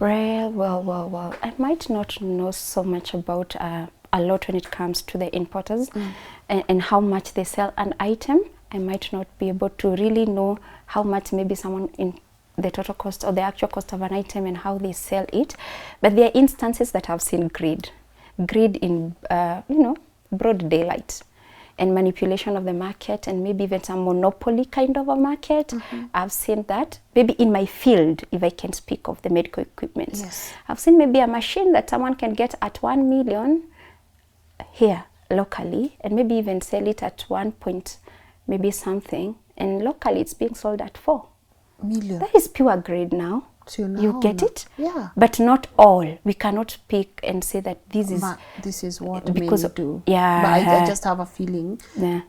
Speaker 1: Well. I might not know so much about a lot when it comes to the importers and how much they sell an item. I might not be able to really know how much maybe someone in the total cost or the actual cost of an item and how they sell it. But there are instances that I've seen greed in, broad daylight, and manipulation of the market, and maybe even some monopoly kind of a market. I've seen that maybe in my field, if I can speak of the medical equipment.
Speaker 2: Yes.
Speaker 1: I've seen maybe a machine that someone can get at 1 million here locally, and maybe even sell it at 1 point maybe something, and locally it's being sold at 4 million. That is pure greed now. You get it?
Speaker 2: Yeah.
Speaker 1: But not all. We cannot pick and say that this is
Speaker 2: what
Speaker 1: because
Speaker 2: many do.
Speaker 1: Yeah.
Speaker 2: But I just have a feeling,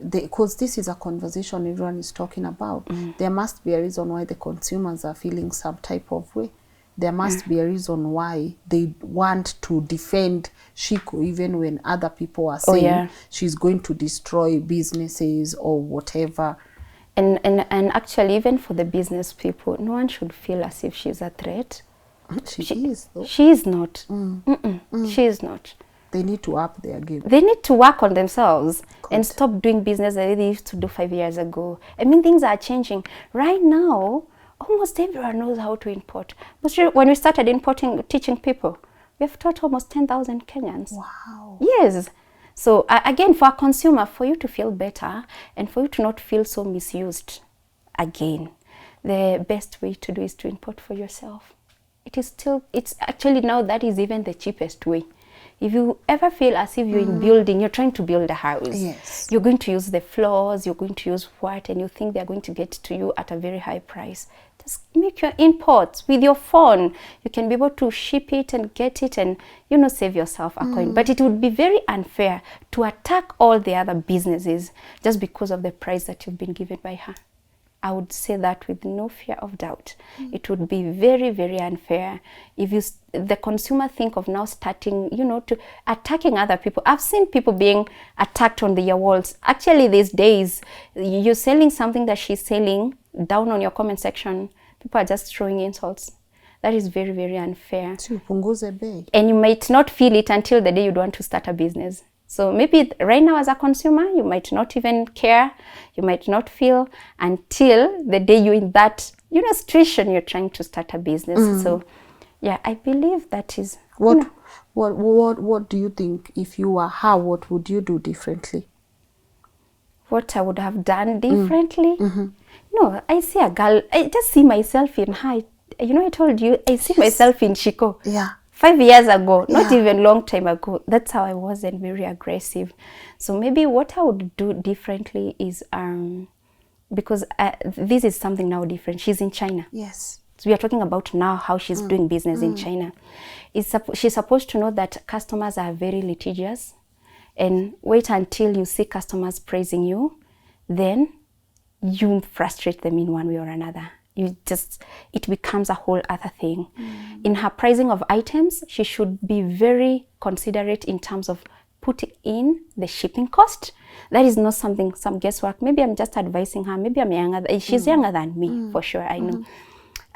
Speaker 2: because this is a conversation everyone is talking about. There must be a reason why the consumers are feeling some type of way. There must be a reason why they want to defend Shiquo even when other people are saying she's going to destroy businesses or whatever.
Speaker 1: And actually, even for the business people, no one should feel as if she's a threat.
Speaker 2: She is, though.
Speaker 1: She is not. She is not.
Speaker 2: They need to up their game.
Speaker 1: They need to work on themselves and stop doing business that they used to do 5 years ago. I mean, things are changing. Right now, almost everyone knows how to import. When we started teaching people, we have taught almost 10,000 Kenyans.
Speaker 2: Wow.
Speaker 1: Yes. So again, for a consumer, for you to feel better and for you to not feel so misused, again, the best way to do is to import for yourself. It's actually now that is even the cheapest way. If you ever feel as if you're trying to build a house, you're going to use the floors, you're going to use what, and you think they're going to get to you at a very high price. Just make your imports with your phone. You can be able to ship it and get it and, save yourself a coin. But it would be very unfair to attack all the other businesses just because of the price that you've been given by her. I would say that with no fear of doubt. It would be very, very unfair if the consumer think of now starting, to attacking other people. I've seen people being attacked on their walls. Actually, these days, you're selling something that she's selling, down on your comment section, people are just throwing insults. That is very, very unfair. And you might not feel it until the day you want to start a business. So maybe right now as a consumer, you might not even care. You might not feel until the day you're in that, situation you're trying to start a business. So yeah, I believe that is...
Speaker 2: What do you think, if you were her, what would you do differently?
Speaker 1: What I would have done differently? No, I see a girl, I just see myself in her. I told you, I see myself in Shiquo.
Speaker 2: Yeah.
Speaker 1: 5 years ago, not even long time ago. That's how I wasn't very aggressive. So maybe what I would do differently is, because this is something now different. She's in China.
Speaker 2: Yes.
Speaker 1: So we are talking about now how she's doing business in China. She's supposed to know that customers are very litigious, and wait until you see customers praising you, then you frustrate them in one way or another. It becomes a whole other thing. In her pricing of items, she should be very considerate in terms of putting in the shipping cost. That is not some guesswork. Maybe I'm just advising her. Maybe I'm younger. She's younger than me, for sure, I know.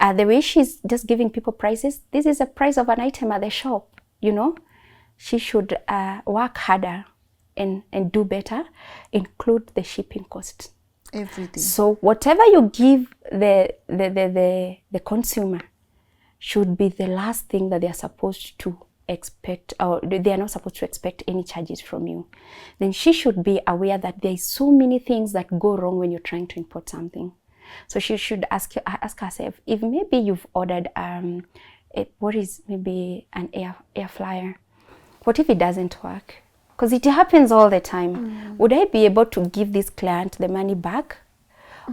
Speaker 1: The way she's just giving people prices, this is the price of an item at the shop, She should work harder and do better, include the shipping cost.
Speaker 2: Everything. So
Speaker 1: whatever you give the consumer should be the last thing that they are supposed to expect, or they are not supposed to expect any charges from you. Then she should be aware that there is so many things that go wrong when you're trying to import something. So she should ask herself, if maybe you've ordered maybe an air fryer, what if it doesn't work? Because it happens all the time. Would I be able to give this client the money back?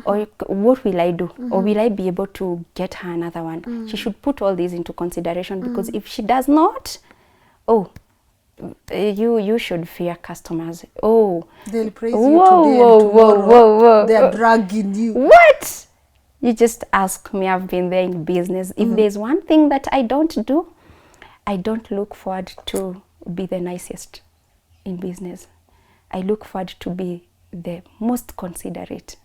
Speaker 1: Or what will I do? Or will I be able to get her another one? She should put all these into consideration, because if she does not, you should fear customers. They'll
Speaker 2: praise you today and tomorrow they're dragging you.
Speaker 1: What? You just ask me. I've been there in business. If there's one thing that I don't do, I don't look forward to be the nicest in business. I look forward to be the most considerate.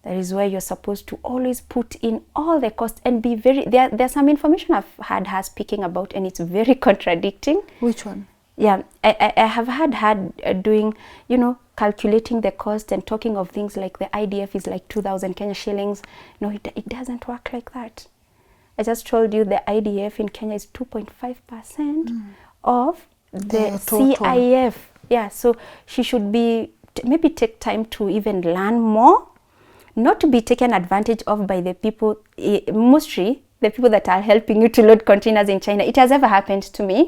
Speaker 1: That is where you're supposed to always put in all the cost and be very, there's some information I've had her speaking about and it's very contradicting.
Speaker 2: Which one?
Speaker 1: Yeah, I have had her doing, you know, calculating the cost and talking of things like the IDF is like 2,000 Kenya shillings. No, it doesn't work like that. I just told you the IDF in Kenya is 2.5% of the CIF. Yeah, so she should be, maybe take time to even learn more, not to be taken advantage of by the people, mostly the people that are helping you to load containers in China. It has ever happened to me.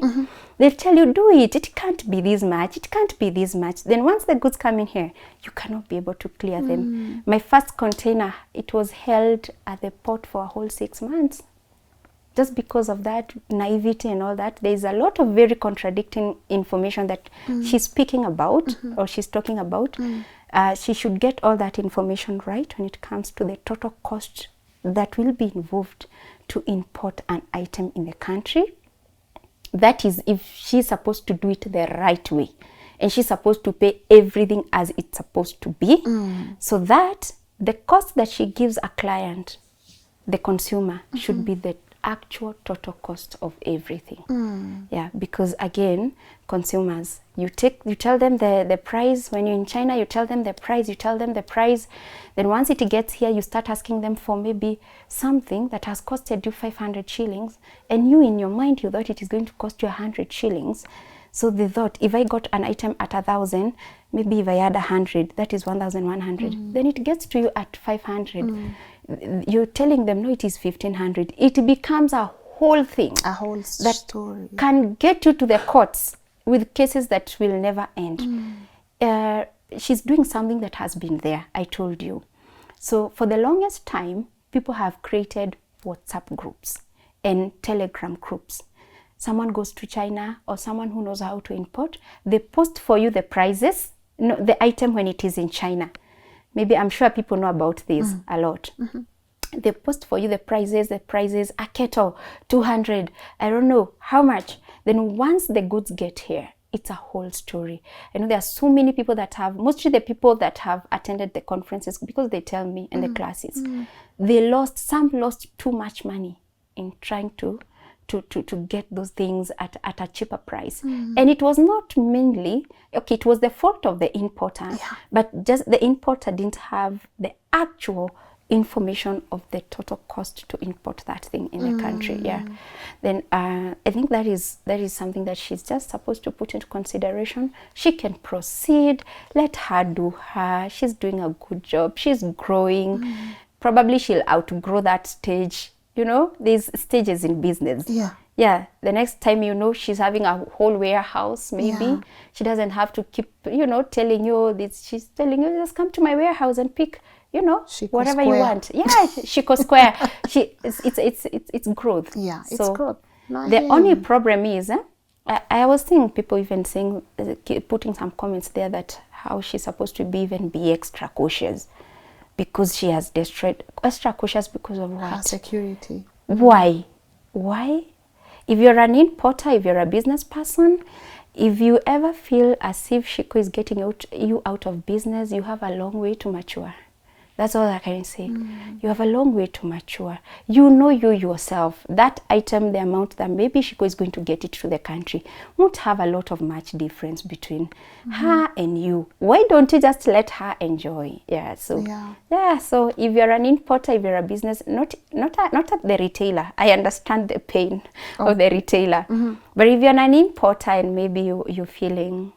Speaker 1: They'll tell you, do it. It can't be this much. It can't be this much. Then once the goods come in here, you cannot be able to clear them. My first container, it was held at the port for a whole 6 months. Just because of that naivety and all that, there's a lot of very contradicting information that she's speaking about or she's talking about. She should get all that information right when it comes to the total cost that will be involved to import an item in the country. That is, if she's supposed to do it the right way and she's supposed to pay everything as it's supposed to be, so that the cost that she gives a client, the consumer, should be the actual total cost of everything. Yeah, because again, consumers, you tell them the price. When you're in China, you tell them the price, then once it gets here, you start asking them for maybe something that has costed you 500 shillings, and you in your mind, you thought it is going to cost you 100 shillings. So they thought, if I got an item at 1,000, maybe if I add 100, that is 1,100. Then it gets to you at 500. You're telling them, no, it is 1,500. It becomes a whole thing.
Speaker 2: A whole
Speaker 1: that
Speaker 2: story.
Speaker 1: Can get you to the courts with cases that will never end. She's doing something that has been there, I told you. So for the longest time, people have created WhatsApp groups and Telegram groups. Someone goes to China or someone who knows how to import, they post for you the prices, the item when it is in China. Maybe I'm sure people know about this a lot. They post for you the prices, a kettle, 200, I don't know how much. Then once the goods get here, it's a whole story. I know there are so many people that have, mostly the people that have attended the conferences, because they tell me in the classes, some lost too much money in trying to get those things at a cheaper price. And it was not mainly, okay, it was the fault of the importer, but just the importer didn't have the actual information of the total cost to import that thing in the country. Then I think that is something that she's just supposed to put into consideration. She can proceed, let her do her. She's doing a good job, she's growing. Probably she'll outgrow that stage. You know, there's stages in business. Yeah, the next time, you know, she's having a whole warehouse, maybe. She doesn't have to keep, you know, telling you this. She's telling you, just come to my warehouse and pick, you know,
Speaker 2: Shiquo
Speaker 1: whatever
Speaker 2: Square.
Speaker 1: you want. Yeah, Shiquo Square. It's growth.
Speaker 2: Yeah, it's
Speaker 1: so
Speaker 2: growth.
Speaker 1: The only problem is, I was seeing people even saying, putting some comments there that how she's supposed to be extra cautious. Because she has destroyed, extra cautious because of what?
Speaker 2: Her security.
Speaker 1: Why? If you're an importer, if you're a business person, if you ever feel as if Shiquo is getting you out of business, you have a long way to mature. That's all I can say. You have a long way to mature. You know you yourself, that item, the amount that maybe Shiquo is going to get it to the country, won't have a lot of much difference between her and you. Why don't you just let her enjoy? So if you're an importer, if you're a business, not at the retailer. I understand the pain of the retailer. But if you're an importer and maybe you're feeling...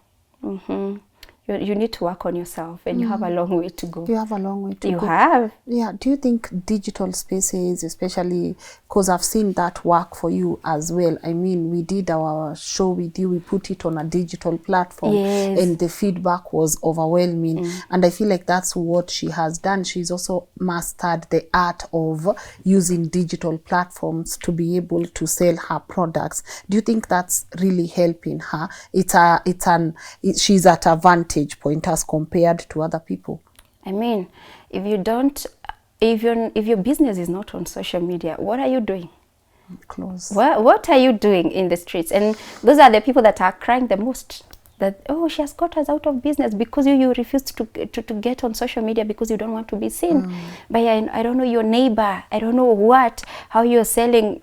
Speaker 1: You need to work on yourself, and you have a long way to go.
Speaker 2: You have a long way to go.
Speaker 1: You have.
Speaker 2: Yeah. Do you think digital spaces, especially because I've seen that work for you as well? I mean, we did our show with you. We put it on a digital platform, and the feedback was overwhelming. And I feel like that's what she has done. She's also mastered the art of using digital platforms to be able to sell her products. Do you think that's really helping her? She's at a vantage point as compared to other people.
Speaker 1: I mean, if your business is not on social media, what are you doing?
Speaker 2: Close.
Speaker 1: What are you doing in the streets? And those are the people that are crying the most. that, oh, she has got us out of business because you refused to get on social media because you don't want to be seen by, I don't know, your neighbor, I don't know what, how you're selling.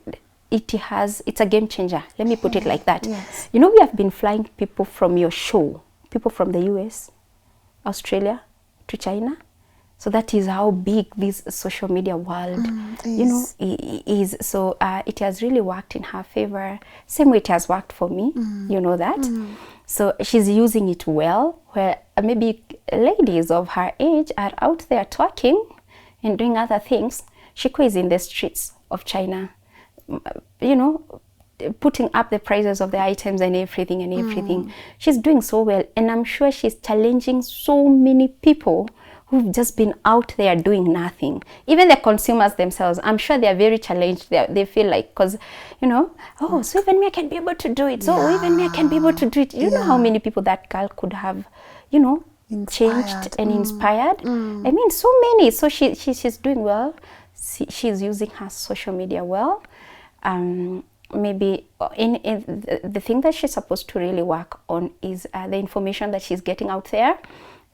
Speaker 1: It's a game changer. Let me put it like that.
Speaker 2: Yes.
Speaker 1: You know, we have been flying people from your show, people from the US, Australia to China. So that is how big this social media world, you know, is. So it has really worked in her favor. Same way it has worked for me, you know that. So she's using it well, where maybe ladies of her age are out there twerking and doing other things. Shiquo is in the streets of China, you know, putting up the prices of the items and everything. She's doing so well, and I'm sure she's challenging so many people who've just been out there doing nothing. Even the consumers themselves, I'm sure they're very challenged. They feel like, because, you know, oh, so even me, I can be able to do it. So even me, I can be able to do it. You know how many people that girl could have, you know, changed and inspired. I mean, so many. So she's doing well. She's using her social media well. Maybe the thing that she's supposed to really work on is the information that she's getting out there.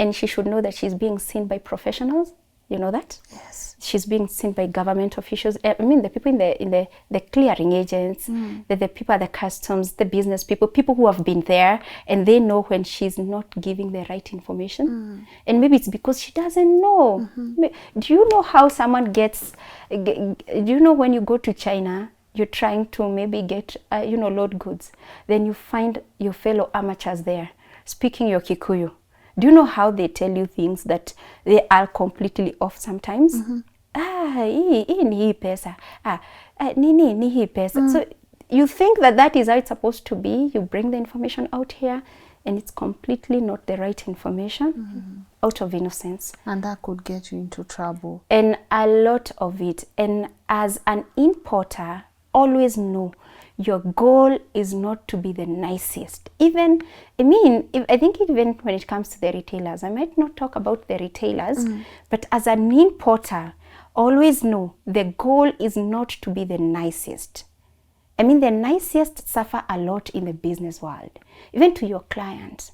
Speaker 1: And she should know that she's being seen by professionals. You know that?
Speaker 2: Yes.
Speaker 1: She's being seen by government officials. I mean, the people in the clearing agents, the people at the customs, the business people who have been there, and they know when she's not giving the right information. And maybe it's because she doesn't know. Do you know how someone gets? Do you know when you go to China, you're trying to maybe get, you know, load goods, then you find your fellow amateurs there speaking your Kikuyu. Do you know how they tell you things that they are completely off sometimes? Hii ni hii pesa. Nini ni hii pesa. So you think that is how it's supposed to be. You bring the information out here, and it's completely not the right information out of innocence.
Speaker 2: And that could get you into trouble.
Speaker 1: And a lot of it. And as an importer, always know your goal is not to be the nicest. Even, I think even when it comes to the retailers, I might not talk about the retailers, but as an importer, always know the goal is not to be the nicest. I mean, the nicest suffer a lot in the business world, even to your clients.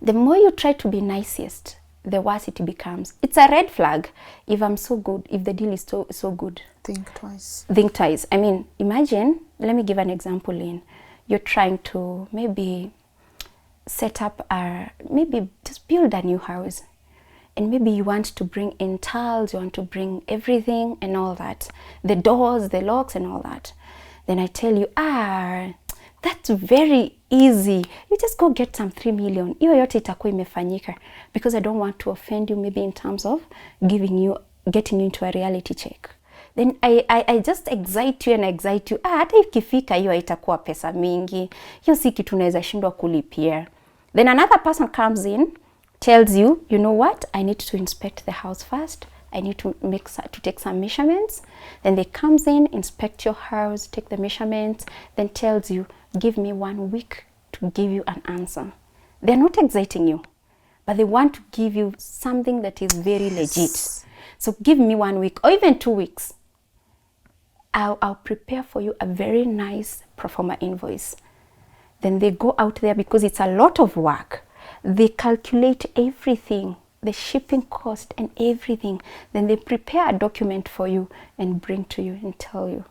Speaker 1: The more you try to be nicest, the worse it becomes. It's a red flag if I'm so good, if the deal is so good.
Speaker 2: Think twice.
Speaker 1: Think twice. I mean, imagine, let me give an example, Lynn. You're trying to maybe set up maybe just build a new house. And maybe you want to bring in tiles, you want to bring everything and all that. The doors, the locks and all that. Then I tell you, that's very easy. You just go get some 3 million. Hiyo yote itakuwa imefanyika. Because I don't want to offend you maybe in terms of getting you into a reality check. Then I just excite you. Hata ikifika hiyo itakuwa pesa mingi. Hiyo si kitu naweza shindwa kulipia. Then another person comes in, tells you, you know what? I need to inspect the house first. I need to take some measurements. Then they comes in, inspect your house, take the measurements, then tells you, give me 1 week to give you an answer. They're not exciting you, but they want to give you something that is very legit. So give me 1 week or even 2 weeks. I'll prepare for you a very nice pro forma invoice. Then they go out there because it's a lot of work. They calculate everything, the shipping cost and everything. Then they prepare a document for you and bring to you and tell you,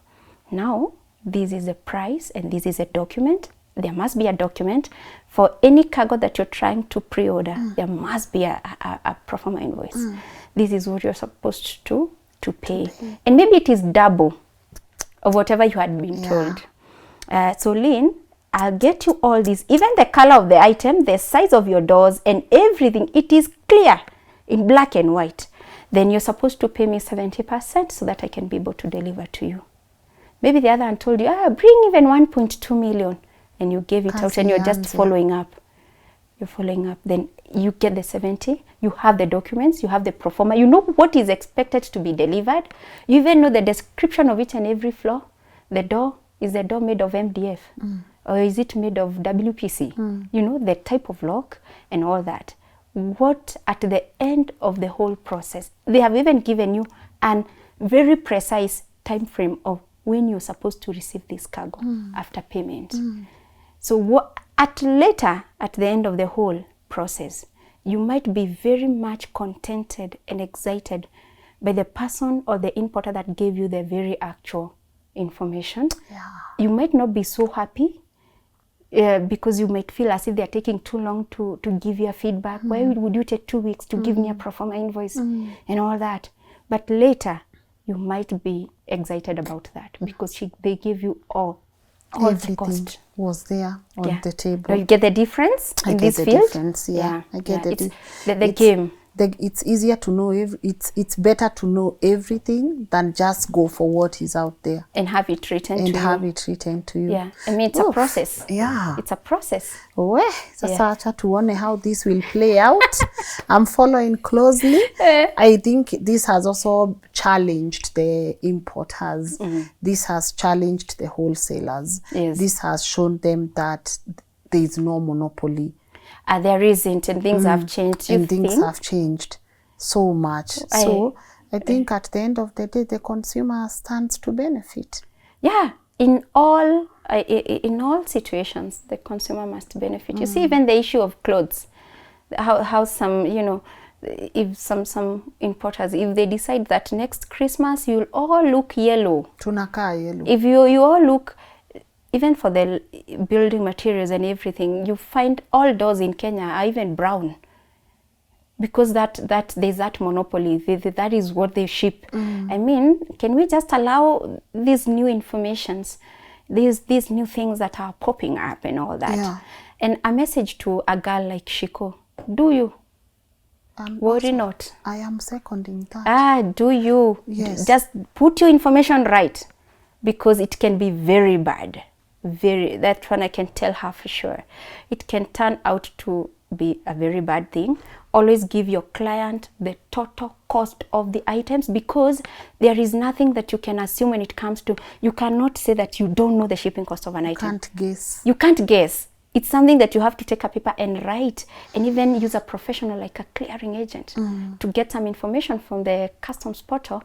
Speaker 1: now this is the price and this is a document. There must be a document for any cargo that you're trying to pre-order. There must be a pro forma invoice. This is what you're supposed to pay. And maybe it is double of whatever you had been told. So Lynn, I'll get you all these, even the color of the item, the size of your doors and everything, it is clear in black and white. Then you're supposed to pay me 70% so that I can be able to deliver to you. Maybe the other one told you, bring even 1.2 million, and you gave it out and you're just following up. You're following up. Then you get the 70, you have the documents, you have the pro forma, you know what is expected to be delivered. You even know the description of each and every floor. The door, is the door made of MDF? Or is it made of WPC? You know, the type of lock and all that. What at the end of the whole process, they have even given you a very precise time frame of when you're supposed to receive this cargo after payment. So at the end of the whole process, you might be very much contented and excited by the person or the importer that gave you the very actual information.
Speaker 2: Yeah.
Speaker 1: You might not be so happy because you might feel as if they're taking too long to give you a feedback. Why would you take 2 weeks to give me a pro forma invoice and all that? But later, you might be excited about that because they give you all
Speaker 2: Everything
Speaker 1: the cost
Speaker 2: was there on the table.
Speaker 1: Now you get the difference in this field?
Speaker 2: Difference, yeah. I get
Speaker 1: the game.
Speaker 2: It's easier to know, it's better to know everything than just go for what is out there.
Speaker 1: And have it written to you.
Speaker 2: And have it written to you.
Speaker 1: Yeah, I mean, it's a process.
Speaker 2: Yeah.
Speaker 1: It's a process.
Speaker 2: Sasa acha tuone how this will play out. I'm following closely. I think this has also challenged the importers. This has challenged the wholesalers.
Speaker 1: Yes.
Speaker 2: This has shown them that there is no monopoly.
Speaker 1: There isn't, and things have changed.
Speaker 2: Things have changed so much. So I think at the end of the day, the consumer stands to benefit.
Speaker 1: Yeah, in all situations, the consumer must benefit. You see, even the issue of clothes, how some, if some importers, if they decide that next Christmas you'll all look yellow.
Speaker 2: Tunakaa yellow.
Speaker 1: If you all look, even for the building materials and everything, you find all doors in Kenya are even brown. Because that there's that monopoly, that is what they ship. I mean, can we just allow these new informations, these new things that are popping up and all that?
Speaker 2: Yeah.
Speaker 1: And a message to a girl like Shiquo, do you? Worry not.
Speaker 2: I am seconding that.
Speaker 1: Do you?
Speaker 2: Yes.
Speaker 1: Just put your information right, because it can be very bad. That one I can tell her for sure. It can turn out to be a very bad thing. Always give your client the total cost of the items, because there is nothing that you can assume when it comes to, you cannot say that you don't know the shipping cost of an item.
Speaker 2: Can't guess.
Speaker 1: You can't guess. It's something that you have to take a paper and write, and even use a professional like a clearing agent to get some information from the customs portal,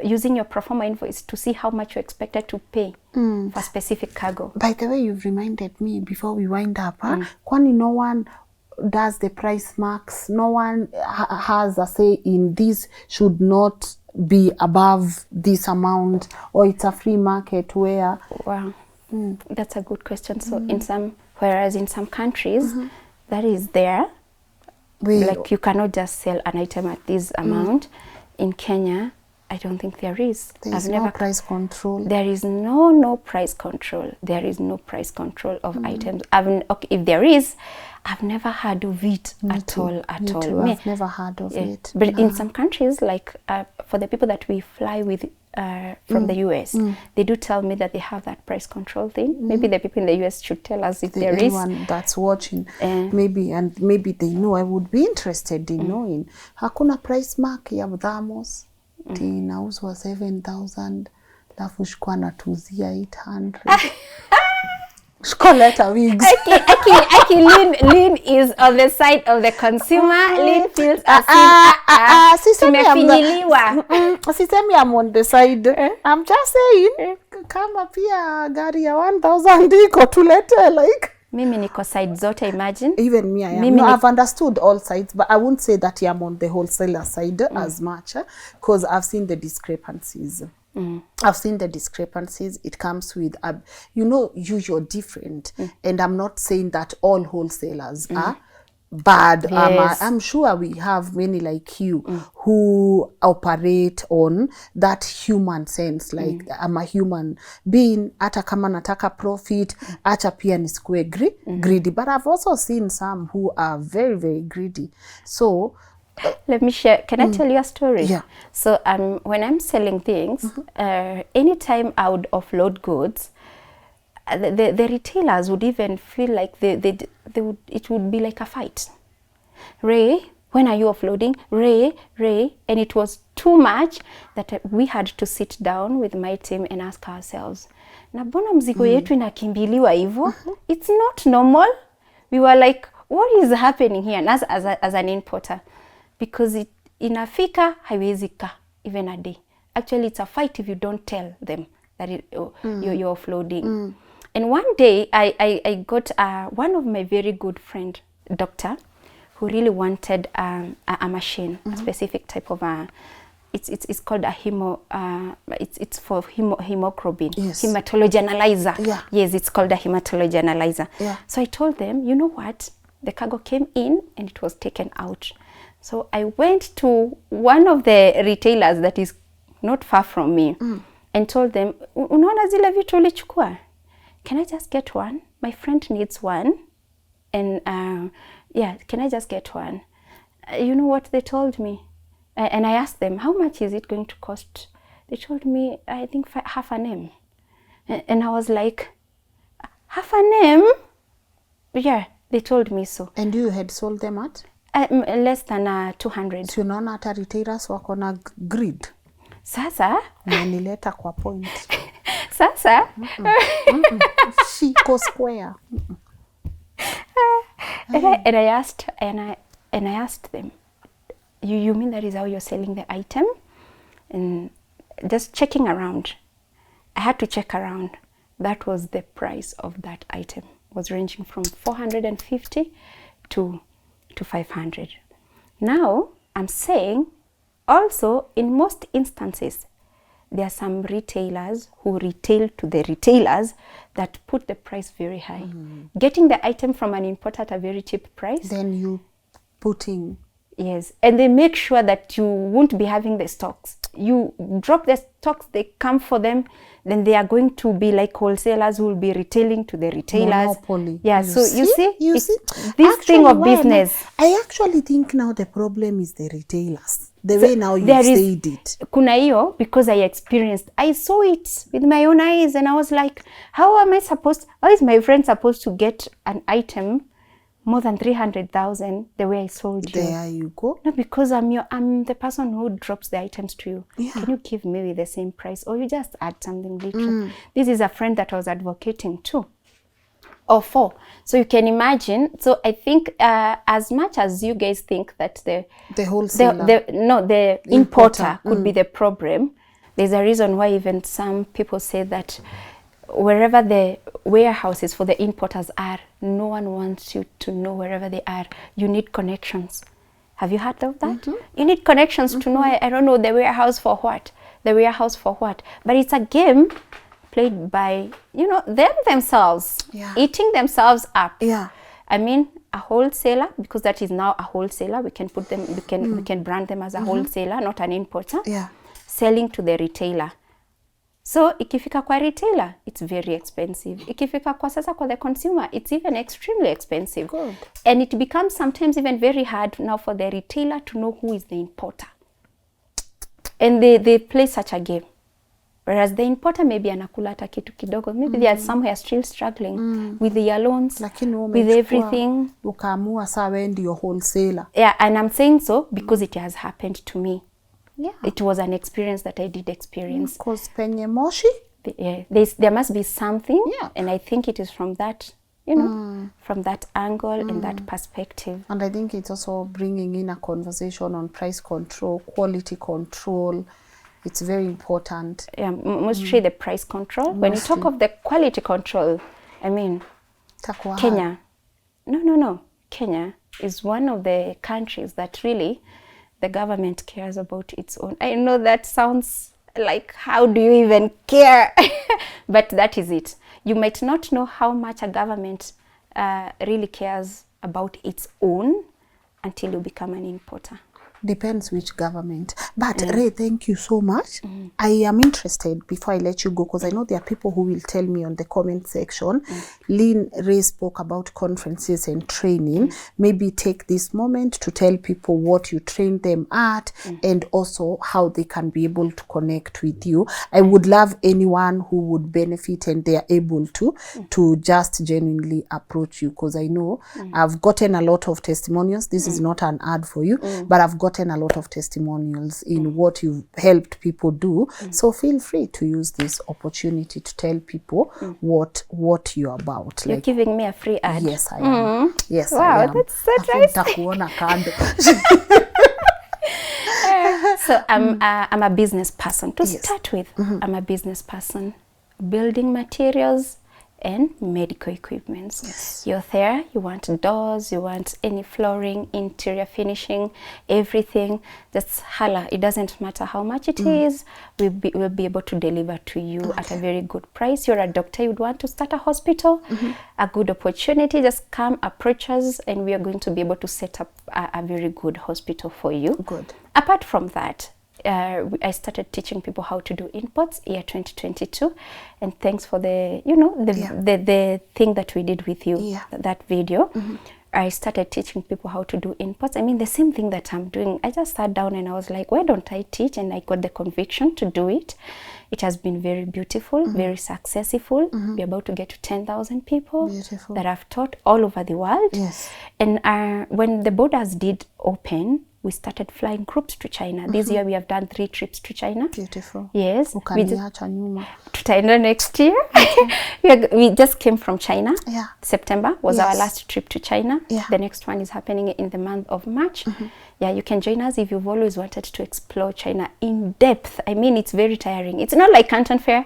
Speaker 1: using your pro forma invoice to see how much you're expected to pay for specific cargo.
Speaker 2: By the way, you've reminded me before we wind up, kwani no one does the price marks, no one has a say in this should not be above this amount, or it's a free market where?
Speaker 1: Wow, that's a good question. So whereas in some countries that is there, like you cannot just sell an item at this amount. In Kenya, I don't think there is.
Speaker 2: There's no price control.
Speaker 1: There is no price control. There is no price control of items. If there is, I've never heard of it at all.
Speaker 2: I've never heard of it.
Speaker 1: But in some countries, like for the people that we fly with from the US, they do tell me that they have that price control thing. Maybe the people in the US should tell us if there is.
Speaker 2: Anyone that's watching, maybe they know. I would be interested in knowing. Hakuna price mark ya thermos. Inauzwa 7,000, alafu Shiquo anatuzia 800. Shiquo leta wigs.
Speaker 1: Lynn is on the side of the consumer. Lynn feels as if tumefinyiliwa.
Speaker 2: Sisemi I'm on the side. I'm just saying, kama pia gari ya 1,000 iko tulete, like.
Speaker 1: Mimi niko side zote, imagine.
Speaker 2: Even me, I am. No, I've understood all sides, but I won't say that I'm on the wholesaler side as much, because I've seen the discrepancies. I've seen the discrepancies. It comes with, you're different. And I'm not saying that all wholesalers are bad.
Speaker 1: Yes.
Speaker 2: I'm sure we have many like you who operate on that human sense, like I'm a human being, hata kama nataka profit, acha pia nisikue greedy. But I've also seen some who are very, very greedy. So
Speaker 1: let me share. Can I tell you a story?
Speaker 2: Yeah.
Speaker 1: So when I'm selling things, anytime I would offload goods, the retailers would even feel like it would be like a fight. Ray, when are you offloading? Ray, and it was too much that we had to sit down with my team and ask ourselves, na bona mzigo yetu inakimbiliwa hivyo? It's not normal. We were like, what is happening here? And as an importer, because inafika haiwezi ka even a day. Actually, it's a fight if you don't tell them that you're offloading. And one day I got one of my very good friend, doctor, who really wanted a machine, a specific type of it's called a it's for hemoglobin,
Speaker 2: Yes.
Speaker 1: hematology analyzer.
Speaker 2: Yeah.
Speaker 1: Yes, it's called a hematology analyzer.
Speaker 2: Yeah.
Speaker 1: So I told them, you know what? The cargo came in and it was taken out. So I went to one of the retailers that is not far from me and told them, unaona zile vitu ulichukua? Can I just get one? My friend needs one. And yeah, can I just get one? You know what they told me? And I asked them, how much is it going to cost? They told me, I think half an M. And I was like, half an M? Yeah, they told me so.
Speaker 2: And you had sold them at?
Speaker 1: Less than 200.
Speaker 2: So unaona hata retailers wako na grid.
Speaker 1: Sasa?
Speaker 2: Unanileta kwa point.
Speaker 1: Sasa?
Speaker 2: Shiquo Square.
Speaker 1: And I asked them, you mean that is how you're selling the item? And just checking around. I had to check around. That was the price of that item. It was ranging from 450 to 500. Now, I'm saying also in most instances, there are some retailers who retail to the retailers that put the price very high. Getting the item from an importer at a very cheap price.
Speaker 2: Then you putting...
Speaker 1: Yes, and they make sure that you won't be having the stocks. You drop the stocks, they come for them, then they are going to be like wholesalers who will be retailing to the retailers.
Speaker 2: Monopoly.
Speaker 1: Yeah,
Speaker 2: you
Speaker 1: so
Speaker 2: see?
Speaker 1: you see, this
Speaker 2: Actually,
Speaker 1: thing of business.
Speaker 2: I actually think now the problem is the retailers. The way now you
Speaker 1: there is-
Speaker 2: said it.
Speaker 1: Kuna hiyo, because I saw it with my own eyes and I was like, how is my friend supposed to get an item more than 300,000 the way I sold you?
Speaker 2: There you go.
Speaker 1: No, because I'm the person who drops the items to you.
Speaker 2: Yeah.
Speaker 1: Can you give me with the same price, or you just add something little? This is a friend that I was advocating to, or for. So you can imagine. So I think as much as you guys think that the
Speaker 2: wholesaler,
Speaker 1: the importer could be the problem, there's a reason why even some people say that wherever the warehouses for the importers are, no one wants you to know wherever they are. You need connections. Have you heard of that? You need connections to know, I don't know, the warehouse for what? The warehouse for what? But it's a game played by, themselves, eating themselves up.
Speaker 2: Yeah.
Speaker 1: I mean, a wholesaler, because that is now a wholesaler, we can put them, we can brand them as a wholesaler, not an importer.
Speaker 2: Yeah.
Speaker 1: Selling to the retailer. So ikifika kwa retailer, it's very expensive. Ikifika kwa sasa kwa the consumer, it's even extremely expensive.
Speaker 2: Good.
Speaker 1: And it becomes sometimes even very hard now for the retailer to know who is the importer. And they play such a game. Whereas the importer maybe anakula hata kitu kidogo. Maybe they are somewhere still struggling with the loans, with everything.
Speaker 2: Ukaamua sawa ndio wholesaler.
Speaker 1: Yeah, and I'm saying so because it has happened to me.
Speaker 2: Yeah.
Speaker 1: It was an experience that I did experience.
Speaker 2: Because penye moshi.
Speaker 1: Yeah, there must be something,
Speaker 2: Yeah.
Speaker 1: and I think it is from that, from that angle and that perspective.
Speaker 2: And I think it's also bringing in a conversation on price control, quality control. It's very important.
Speaker 1: Yeah, mostly the price control. When you talk of the quality control, I mean, Kenya. No. Kenya is one of the countries that really the government cares about its own. I know that sounds like, how do you even care? But that is it. You might not know how much a government really cares about its own until you become an importer.
Speaker 2: Depends which government. But Ray, thank you so much. I am interested, before I let you go, because I know there are people who will tell me on the comment section. Lynn Ray spoke about conferences and training. Maybe take this moment to tell people what you train them at and also how they can be able to connect with you. I would love anyone who would benefit and they are able to just genuinely approach you, because I know I've gotten a lot of testimonials. This is not an ad for you, but I've gotten a lot of testimonials in what you've helped people do. So feel free to use this opportunity to tell people what you're about.
Speaker 1: You're giving me a free ad.
Speaker 2: Yes, I am. Yes,
Speaker 1: wow,
Speaker 2: I am.
Speaker 1: That's so nice. So I'm a business person. To start with, I'm a business person. Building materials and medical equipments.
Speaker 2: Yes.
Speaker 1: You're there, you want doors, you want any flooring, interior finishing, everything, just holla. It doesn't matter how much it is, we'll be able to deliver to you at a very good price. You're a doctor, you'd want to start a hospital, a good opportunity, just come approach us and we are going to be able to set up a very good hospital for you.
Speaker 2: Good.
Speaker 1: Apart from that, I started teaching people how to do imports year 2022, and thanks for the the thing that we did with you, that video. I started teaching people how to do imports. I mean, the same thing that I'm doing. I just sat down and I was like, why don't I teach? And I got the conviction to do it. It has been very beautiful, very successful. We're about to get to 10,000 people that I've taught all over the world.
Speaker 2: Yes.
Speaker 1: And when the borders did open, we started flying groups to China. This year we have done 3 trips to China.
Speaker 2: Beautiful.
Speaker 1: Yes.
Speaker 2: Ukaniacha nyuma.
Speaker 1: Tutaenda next year. We just came from China.
Speaker 2: Yeah.
Speaker 1: September was our last trip to China.
Speaker 2: Yeah.
Speaker 1: The next one is happening in the month of March. Yeah, you can join us if you've always wanted to explore China in depth. I mean, it's very tiring. It's not like Counterfeit,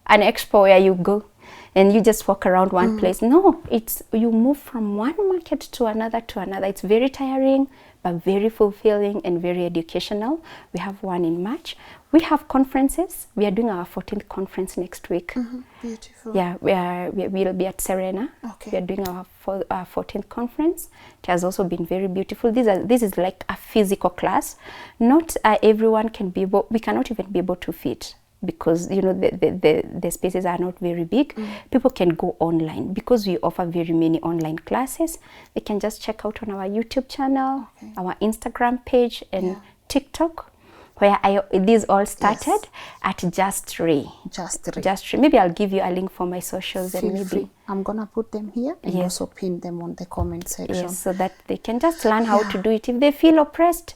Speaker 1: an expo where you go and you just walk around one place. No, it's you move from one market to another to another. It's very tiring, but very fulfilling and very educational. We have one in March. We have conferences. We are doing our 14th conference next week.
Speaker 2: Beautiful.
Speaker 1: Yeah, we'll be at Serena.
Speaker 2: Okay.
Speaker 1: We are doing our 14th conference. It has also been very beautiful. This is like a physical class. Not everyone can be able. We cannot even be able to fit, because you know the spaces are not very big. People can go online because we offer very many online classes. They can just check out on our YouTube channel, our Instagram page, and TikTok, where these all started at Just Ray. Just Ray. Maybe I'll give you a link for my socials.
Speaker 2: Feel
Speaker 1: and maybe
Speaker 2: free. I'm gonna put them here and also pin them on the comment section.
Speaker 1: Yes, so that they can just learn how to do it. If they feel oppressed,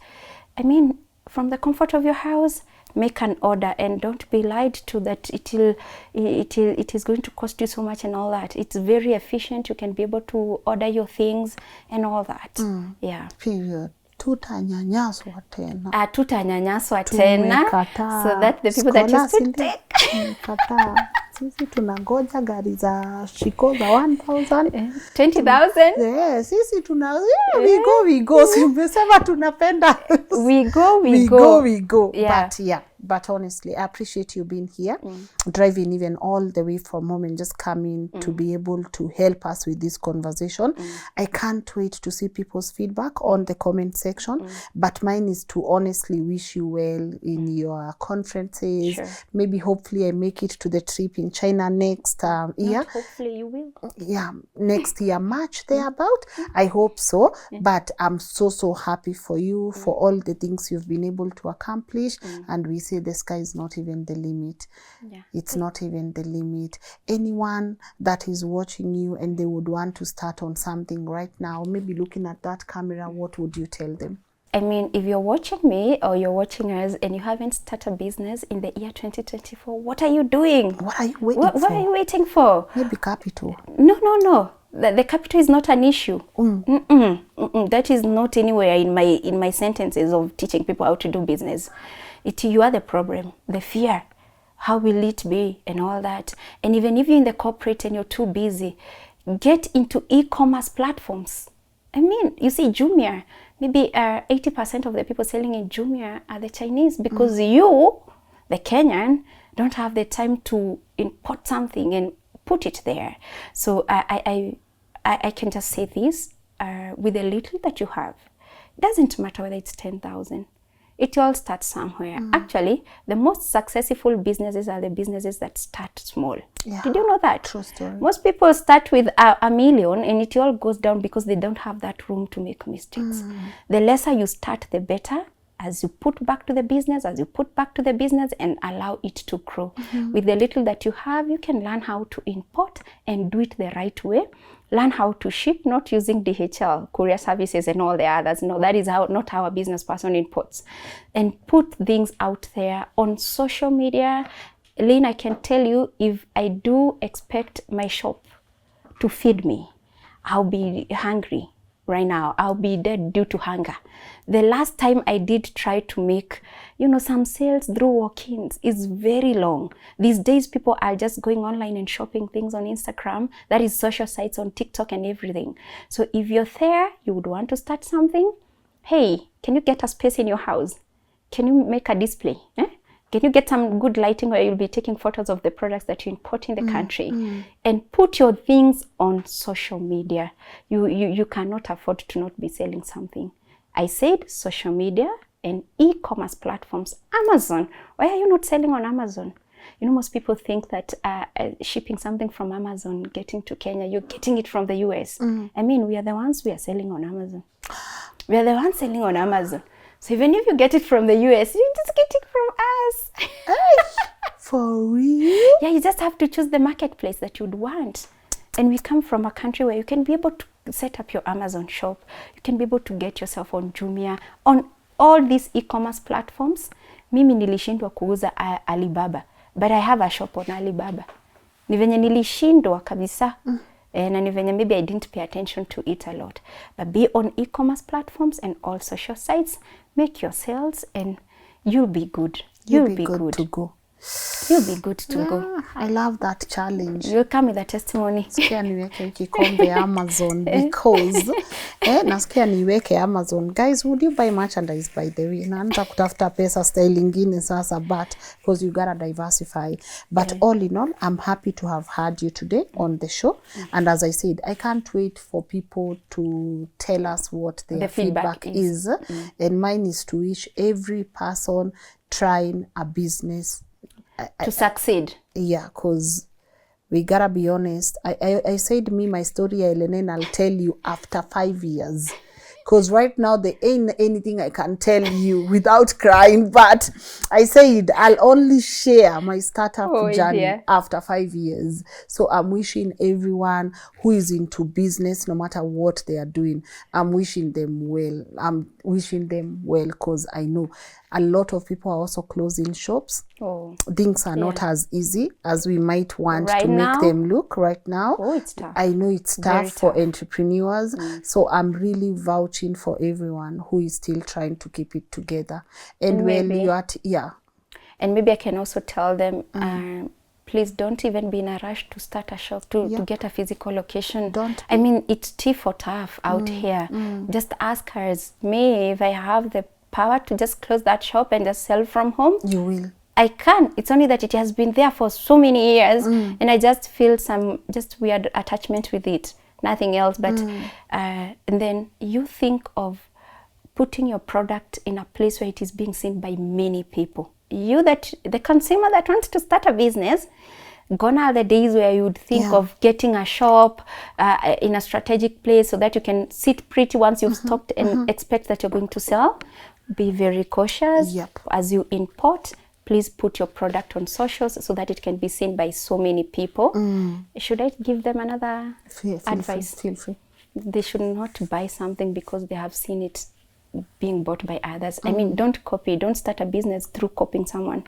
Speaker 1: I mean, from the comfort of your house, make an order and don't be lied to that it is going to cost you so much and all that. It's very efficient. You can be able to order your things and all that. Yeah.
Speaker 2: Period. Tutanyanyaswa tena.
Speaker 1: Tutanyanyaswa tena. So that the people that used to take.
Speaker 2: Sisi tunangoja gari za Shiquo za 1,000.
Speaker 1: 20,000.
Speaker 2: Yes, sisi we go. Simesema tunapenda. We go. Yeah. But honestly, I appreciate you being here, driving even all the way from home and just coming to be able to help us with this conversation. I can't wait to see people's feedback on the comment section, but mine is to honestly wish you well in your conferences.
Speaker 1: Sure.
Speaker 2: Maybe hopefully I make it to the trip in China next year.
Speaker 1: Hopefully you will.
Speaker 2: Yeah, next year, March, thereabout. I hope so. But I'm so happy for you, for all the things you've been able to accomplish. And we say the sky is not even the limit. It's not even the limit. Anyone that is watching you and they would want to start on something right now, maybe looking at that camera, what would you tell them?
Speaker 1: I mean, if you're watching me or you're watching us and you haven't started a business in the year 2024, what are you doing?
Speaker 2: What are you waiting for?
Speaker 1: What are you waiting for?
Speaker 2: Maybe capital.
Speaker 1: No. The capital is not an issue. That is not anywhere in my sentences of teaching people how to do business. You are the problem, the fear. How will it be and all that? And even if you're in the corporate and you're too busy, get into e-commerce platforms. I mean, you see Jumia, maybe 80% of the people selling in Jumia are the Chinese, because you, the Kenyan, don't have the time to import something and put it there. So I can just say this, with the little that you have, it doesn't matter whether it's 10,000. It all starts somewhere. Actually, the most successful businesses are the businesses that start small.
Speaker 2: Yeah.
Speaker 1: Did you know that?
Speaker 2: True story.
Speaker 1: Most people start with a million and it all goes down because they don't have that room to make mistakes. The lesser you start, the better. As you put back to the business, and allow it to grow. With the little that you have, you can learn how to import and do it the right way. Learn how to ship, not using DHL, courier services and all the others. No, that is not how a business person imports. And put things out there on social media. Lynn, I can tell you, if I do expect my shop to feed me, I'll be hungry. right now. I'll be dead due to hunger. The last time I did try to make, you know, some sales through walk-ins is very long. These days, people are just going online and shopping things on Instagram. That is social sites on TikTok and everything. So if you're there, you would want to start something. Hey, can you get a space in your house? Can you make a display? Can you get some good lighting where you'll be taking photos of the products that you import in the country and put your things on social media? You cannot afford to not be selling something. I said social media and e-commerce platforms. Amazon. Why are you not selling on Amazon? You know, most people think that shipping something from Amazon, getting to Kenya, you're getting it from the US. I mean, we are the ones we are selling on Amazon. We are the ones selling on Amazon. So even if you get it from the US, you just get it from us.
Speaker 2: For real?
Speaker 1: Yeah, you just have to choose the marketplace that you'd want. And we come from a country where you can be able to set up your Amazon shop. You can be able to get yourself on Jumia, on all these e-commerce platforms. Mimi nilishindwa kuuza Alibaba, but I have a shop on Alibaba. Ni venye nilishindwa kabisa. Na ni venye maybe I didn't pay attention to it a lot. But be on e-commerce platforms and all social sites. Make your sales and you'll be good.
Speaker 2: You'll be good to go.
Speaker 1: You'll be good to go.
Speaker 2: I love that challenge.
Speaker 1: You'll come with a testimony.
Speaker 2: Nasikia niweke kikombe Amazon because nasikia niweke Amazon. Guys, would you buy merchandise by the way? Naanza kutafuta pesa style ingine sasa, but because you gotta diversify. But all in all, I'm happy to have had you today on the show. And as I said, I can't wait for people to tell us what their feedback is. And mine is to wish every person trying a business
Speaker 1: to succeed.
Speaker 2: Yeah, because we gotta be honest. I said my story, Elene, I'll tell you after 5 years. Because right now there ain't anything I can tell you without crying. But I said I'll only share my startup journey after 5 years. So I'm wishing everyone who is into business, no matter what they are doing, I'm wishing them well. I'm wishing them well because I know a lot of people are also closing shops. Things are not as easy as we might want to make them look right now.
Speaker 1: It's tough.
Speaker 2: I know it's tough for entrepreneurs. So I'm really vouching for everyone who is still trying to keep it together. And when you are,
Speaker 1: and maybe I can also tell them, please don't even be in a rush to start a shop, to get a physical location. I mean, it's tough or tough out here. Just ask us, me, if I have the power to just close that shop and just sell from home.
Speaker 2: You will.
Speaker 1: I can. It's only that it has been there for so many years and I just feel some just weird attachment with it. Nothing else. But and then you think of putting your product in a place where it is being seen by many people. You, that the consumer that wants to start a business, gone are the days where you would think of getting a shop in a strategic place so that you can sit pretty once you've stocked and expect that you're going to sell. Be very cautious as you import. Please put your product on socials so that it can be seen by so many people. Should I give them another advice?
Speaker 2: Feel free.
Speaker 1: They should not buy something because they have seen it being bought by others. I mean, don't copy. Don't start a business through copying someone.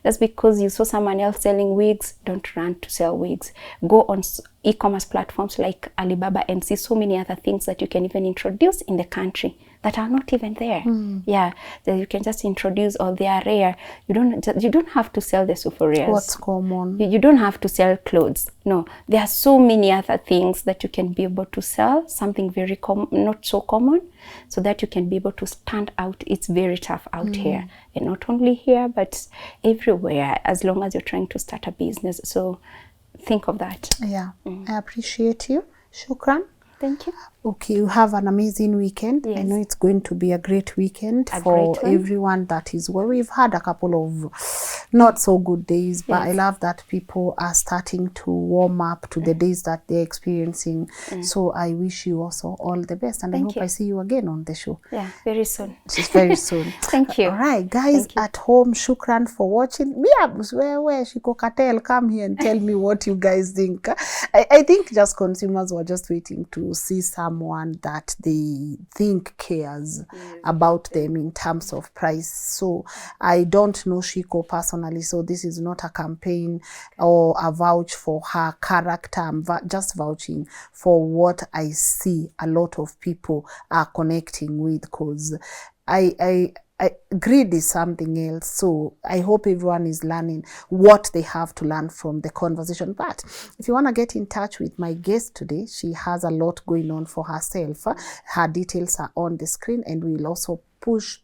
Speaker 1: Just because you saw someone else selling wigs, don't run to sell wigs. Go on e-commerce platforms like Alibaba and see so many other things that you can even introduce in the country that are not even there. That you can just introduce, or they are rare. You don't have to sell the super rares.
Speaker 2: What's common?
Speaker 1: You don't have to sell clothes. No, there are so many other things that you can be able to sell, something very not so common, so that you can be able to stand out. It's very tough out here, and not only here but everywhere, as long as you're trying to start a business. So think of that.
Speaker 2: I appreciate you. Shukran.
Speaker 1: Thank you.
Speaker 2: Okay, you have an amazing weekend. I know it's going to be a great weekend for everyone that is where we've had a couple of not so good days, but I love that people are starting to warm up to the days that they're experiencing. So I wish you also all the best, and I hope I see you again on the show.
Speaker 1: Yeah, very soon.
Speaker 2: Just very soon.
Speaker 1: Thank you.
Speaker 2: All right, guys at home, shukran for watching. Where Shiquo Cartel, come here and tell me what you guys think. I think just consumers were just waiting to to see someone that they think cares about them in terms of price. So I don't know Shiquo personally, so this is not a campaign or a vouch for her character. I'm just vouching for what I see a lot of people are connecting with, because greed is something else. So I hope everyone is learning what they have to learn from the conversation. But if you want to get in touch with my guest today, she has a lot going on for herself. Her details are on the screen, and we'll also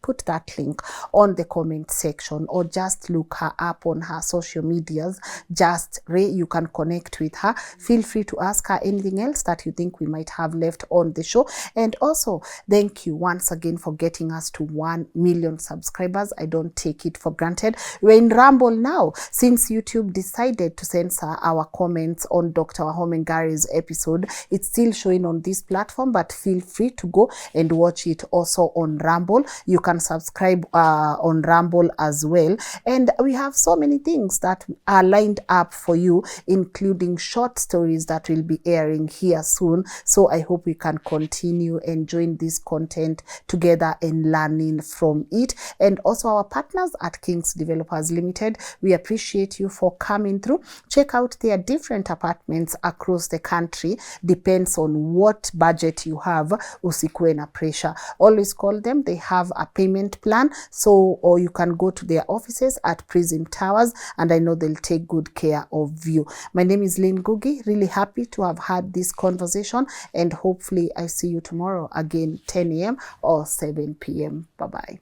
Speaker 2: put that link on the comment section, or just look her up on her social medias. Just you can connect with her. Feel free to ask her anything else that you think we might have left on the show. And also, thank you once again for getting us to 1 million subscribers. I don't take it for granted. We're in Rumble now, since YouTube decided to censor our comments on Dr. Wahomengari's episode. It's still showing on this platform, but feel free to go and watch it also on Rumble. You can subscribe on Rumble as well. And we have so many things that are lined up for you, including short stories that will be airing here soon. So I hope we can continue enjoying this content together and learning from it. And also our partners at Kings Developers Limited, we appreciate you for coming through. Check out their different apartments across the country. Depends on what budget you have. Usikuwe na pressure. Always call them. They have a payment plan, so, or you can go to their offices at Prism Towers, and I know they'll take good care of you. My name is Lynn Ngugi. Really happy to have had this conversation, and hopefully I see you tomorrow again, 10 a.m. or 7 p.m. Bye-bye.